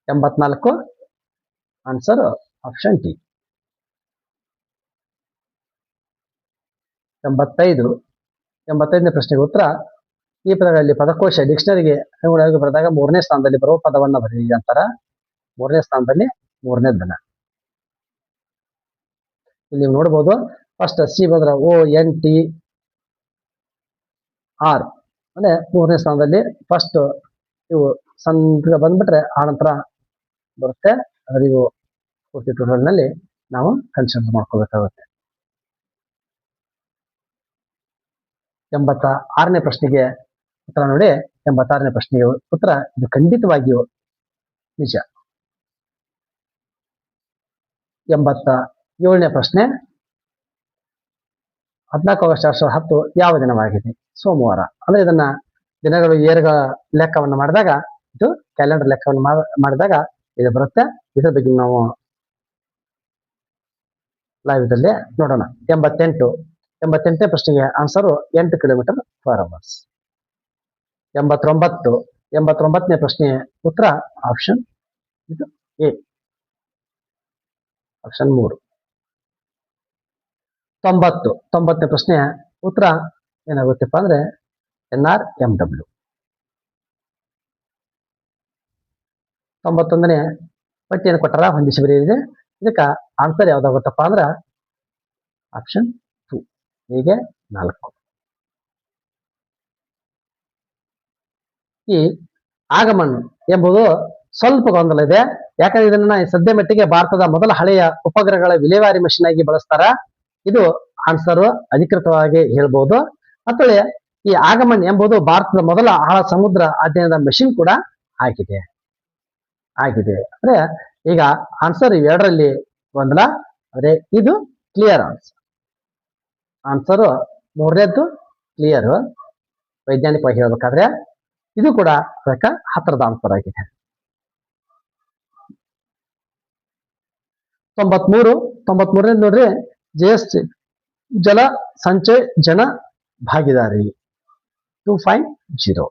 84 ಆನ್ಸರ್ ಆಪ್ಷನ್ ಡಿ. 85ನೇ ಪ್ರಶ್ನೆಗೆ ಉತ್ತರ ಈ ಪದಗಳಲ್ಲಿ ಪದಕೋಶ ಡಿಕ್ಷನರಿಗೆ ಅನುಗುಣವಾಗಿ ಬರೆದಾಗ 3ನೇ ಸ್ಥಾನದಲ್ಲಿ ಬರುವ ಪದವನ್ನ ಬರೀರಿ ಅಂತಾರ. 3ನೇ ಸ್ಥಾನದಲ್ಲಿ 3ನೇದನ್ನ ಇಲ್ಲಿ ನೀವು ನೋಡ್ಬೋದು. ಫಸ್ಟ್ ಸಿ ಬಂದ್ರ ONTR ಅಂದ್ರೆ 3ನೇ ಸ್ಥಾನದಲ್ಲಿ ಫಸ್ಟ್ ಇವು ಸಣ್ಣ ಬಂದ್ಬಿಟ್ರೆ ಆನಂತರ ಬರುತ್ತೆ. ಅದ್ರ ಇವು ಪೂರ್ತಿ ಟ್ಯೂಟೋರಿಯಲ್ನಲ್ಲಿ ನಾವು ಕನ್ಸಿಡರ್ ಮಾಡ್ಕೋಬೇಕಾಗುತ್ತೆ. 86ನೇ ಪ್ರಶ್ನೆಗೆ ಉತ್ತರ ನೋಡಿ. 86ನೇ ಪ್ರಶ್ನೆಗೆ ಉತ್ತರ ಇದು ಖಂಡಿತವಾಗಿಯೂ ನಿಜ. 87ನೇ ಪ್ರಶ್ನೆ 14 ಆಗಸ್ಟ್ 2010 ಯಾವ ದಿನವಾಗಿದೆ? ಸೋಮವಾರ. ಅಂದ್ರೆ ಇದನ್ನ ದಿನಗಳು ಏರುಗಳ ಲೆಕ್ಕವನ್ನು ಮಾಡಿದಾಗ ಇದು ಕ್ಯಾಲೆಂಡರ್ ಲೆಕ್ಕವನ್ನು ಮಾಡಿದಾಗ ಇದು ಬರುತ್ತೆ. ಇದ್ರ ಬಗ್ಗೆ ನಾವು ಲೈವ್ ದಲ್ಲಿ ನೋಡೋಣ. 88ನೇ ಪ್ರಶ್ನೆಗೆ ಆನ್ಸರ್ 8 km/h. 89. 89ನೇ ಪ್ರಶ್ನೆ ಉತ್ತರ ಆಪ್ಷನ್ ಇದು ಎ, ಆಪ್ಷನ್ 3. 90ನೇ ಪ್ರಶ್ನೆ ಉತ್ತರ ಏನಾಗುತ್ತಪ್ಪ ಅಂದ್ರೆ NRMW. 91ನೇ ಪಟ್ಟಿಯನ್ನು ಕೊಟ್ಟಾರ, ಹೊಂದಿಸಿ ಬರೆಯಿದೆ. ಇದಕ್ಕೆ ಆನ್ಸರ್ ಯಾವ್ದಾಗುತ್ತಪ್ಪ ಅಂದ್ರೆ ಆಪ್ಷನ್ 2, ಹೀಗೆ 4. ಈ ಆಗಮನ್ ಎಂಬುದು ಸ್ವಲ್ಪ ಗೊಂದಲ ಇದೆ. ಯಾಕಂದ್ರೆ ಇದನ್ನ ಸದ್ಯ ಮಟ್ಟಿಗೆ ಭಾರತದ ಮೊದಲ ಹಳೆಯ ಉಪಗ್ರಹಗಳ ವಿಲೇವಾರಿ ಮಷಿನ್ ಆಗಿ ಬಳಸ್ತಾರ. ಇದು ಆನ್ಸರ್ ಅಧಿಕೃತವಾಗಿ ಹೇಳ್ಬೋದು. ಮತ್ತು ಈ ಆಗಮನ್ ಎಂಬುದು ಭಾರತದ ಮೊದಲ ಆಳ ಸಮುದ್ರ ಅಧ್ಯಯನದ ಮೆಷಿನ್ ಕೂಡ ಆಗಿದೆ. ಅಂದ್ರೆ ಈಗ ಆನ್ಸರ್ ಇವೆರಡರಲ್ಲಿ ಗೊಂದಲ, ಅಂದ್ರೆ ಇದು ಕ್ಲಿಯರ್ ಆನ್ಸರ್. ಆನ್ಸರ್ 3ನೇದ್ದು ಕ್ಲಿಯರ್. ವೈಜ್ಞಾನಿಕವಾಗಿ ಹೇಳ್ಬೇಕಾದ್ರೆ ಇದು ಕೂಡ ಅದಕ್ಕೆ ಹತ್ತಿರದ ಆನ್ಸರ್ ಆಗಿದೆ. 93ನೇ ನೋಡ್ರಿ, GST ಜಲ ಸಂಚಯ ಜನ ಭಾಗಿದಾರಿ 2.0.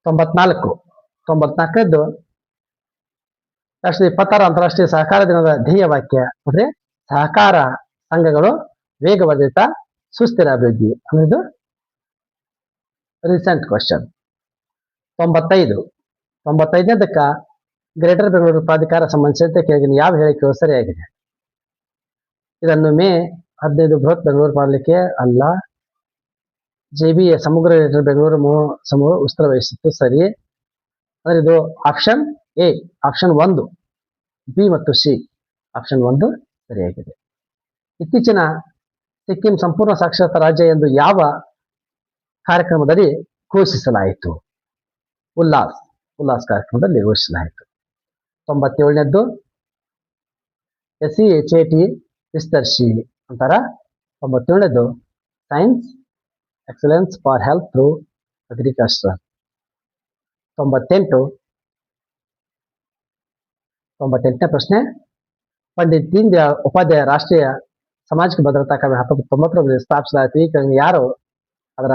94ನೇದ್ದು ರಾಷ್ಟ್ರೀಯ 26 ಅಂತಾರಾಷ್ಟ್ರೀಯ ಸಹಕಾರ ದಿನದ ಧ್ಯೇಯ ವಾಕ್ಯ ಅಂದ್ರೆ ಸಹಕಾರ ಸಂಘಗಳು ವೇಗವರ್ಧಿತ ಸುಸ್ಥಿರ ಅಭಿವೃದ್ಧಿ ಅನ್ನೋದು ರೀಸೆಂಟ್ ಕ್ವಶನ್. 95ನೇದಕ್ಕ ಗ್ರೇಟರ್ ಬೆಂಗಳೂರು ಪ್ರಾಧಿಕಾರ ಸಂಬಂಧಿಸಿದಂತೆ ಕೆಳಗಿನ ಯಾವ ಹೇಳಿಕೆಯು ಸರಿಯಾಗಿದೆ? ಇದನ್ನು ಮೇ 15 ಬೃಹತ್ ಬೆಂಗಳೂರು ಮಾಡಲಿಕ್ಕೆ ಅಲ್ಲ, JB ಸಮಗ್ರ ಗ್ರೇಟರ್ ಬೆಂಗಳೂರು ಸಮೂಹ ಉತ್ತರ ವಹಿಸಿತ್ತು. ಸರಿ, ಅಂದ್ರೆ ಇದು ಆಪ್ಷನ್ ಎ, ಆಪ್ಷನ್ 1, ಬಿ ಮತ್ತು ಸಿ. ಆಪ್ಷನ್ 1 ಸರಿಯಾಗಿದೆ. ಇತ್ತೀಚಿನ ಸಿಕ್ಕಿಂ ಸಂಪೂರ್ಣ ಸಾಕ್ಷರತಾ ರಾಜ್ಯ ಎಂದು ಯಾವ ಕಾರ್ಯಕ್ರಮದಲ್ಲಿ ಘೋಷಿಸಲಾಯಿತು? ಉಲ್ಲಾಸ್ ಕಾರ್ಯಕ್ರಮದಲ್ಲಿ ಘೋಷಿಸಲಾಯಿತು. 97ನೇದ್ದು SCHAT ವಿಸ್ತರಿಸಿ ಅಂತಾರ. 97ನೇದ್ದು science excellence for health through agriculture. 98ನೇ ಪ್ರಶ್ನೆ, ಪಂಡಿತ್ ದೀನ್ ದಯಾಳ್ ಉಪಾಧ್ಯಾಯ ರಾಷ್ಟ್ರೀಯ ಸಾಮಾಜಿಕ ಭದ್ರತಾ ಕಾಯ್ದೆ 1990 ಸ್ಥಾಪಿಸಲಾಯಿತು. ಈ ಕೆಳಗಿನ ಯಾರು ಅದರ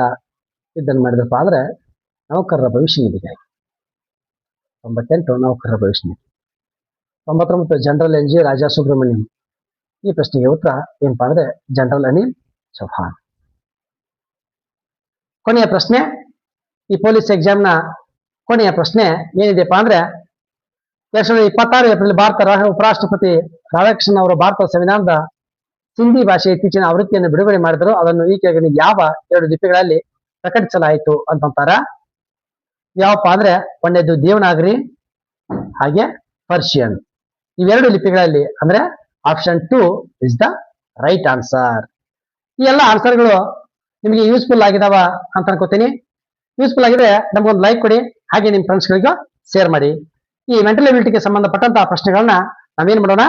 ಇದನ್ನು ಮಾಡಿದ್ರಪ್ಪ ಅಂದ್ರೆ ನೌಕರರ ಭವಿಷ್ಯ ನಿಧಿಗಾಗಿ. 98 ನೌಕರರ ಭವಿಷ್ಯ ನಿಧಿ. 99 ಜನರಲ್ NG ರಾಜಾ ಸುಬ್ರಹ್ಮಣ್ಯಂ. ಈ ಪ್ರಶ್ನೆಗೆ ಉತ್ತರ ಏನಪ್ಪಾ ಅಂದ್ರೆ ಜನರಲ್ ಅನಿಲ್ ಚೌಹಾಣ್. ಕೊನೆಯ ಪ್ರಶ್ನೆ, ಈ ಪೊಲೀಸ್ ಎಕ್ಸಾಮ್ನ ಕೊನೆಯ ಪ್ರಶ್ನೆ ಏನಿದೆಪ್ಪ ಅಂದ್ರೆ 2026 ಏಪ್ರಿಲ್ ಭಾರತ ಉಪರಾಷ್ಟ್ರಪತಿ ರಾಧಾಕೃಷ್ಣನ್ ಅವರು ಭಾರತ ಸಂವಿಧಾನದ ಸಿಂಧಿ ಭಾಷೆ ಇತ್ತೀಚಿನ ಆವೃತ್ತಿಯನ್ನು ಬಿಡುಗಡೆ ಮಾಡಿದರು. ಅದನ್ನು ಈ ಕೆಳಗಿನ ಯಾವ 2 ಲಿಪಿಗಳಲ್ಲಿ ಪ್ರಕಟಿಸಲಾಯಿತು ಅಂತಂತಾರ. ಯಾವಪ್ಪ ಅಂದ್ರೆ ಒಂದೇದು ದೇವನಾಗರಿ, ಹಾಗೆ ಪರ್ಷಿಯನ್. ಇವೆರಡು ಲಿಪಿಗಳಲ್ಲಿ ಅಂದ್ರೆ option 2 is the right answer. ಈ ಎಲ್ಲ ಆನ್ಸರ್ಗಳು ನಿಮಗೆ ಯೂಸ್ಫುಲ್ ಆಗಿದಾವ ಅಂತ ಅನ್ಕೋತೀನಿ. ಯೂಸ್ಫುಲ್ ಆಗಿದ್ರೆ ನಮ್ಗೊಂದು ಲೈಕ್ ಕೊಡಿ, ಹಾಗೆ ನಿಮ್ಮ ಫ್ರೆಂಡ್ಸ್ಗಳಿಗೂ ಶೇರ್ ಮಾಡಿ. ಈ ಮೆಂಟಲ್ ಎಬಿಲಿಟಿಗೆ ಸಂಬಂಧಪಟ್ಟಂತಹ ಪ್ರಶ್ನೆಗಳನ್ನ ನಾವೇನ್ ಮಾಡೋಣ,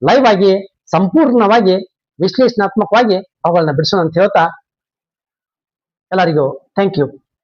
ಲೈವ್ ಆಗಿ ಸಂಪೂರ್ಣವಾಗಿ ವಿಶ್ಲೇಷಣಾತ್ಮಕವಾಗಿ ಅವುಗಳನ್ನ ಬಿಡಿಸೋಣ ಅಂತ ಹೇಳ್ತಾ ಎಲ್ಲರಿಗೂ ಥ್ಯಾಂಕ್ ಯು.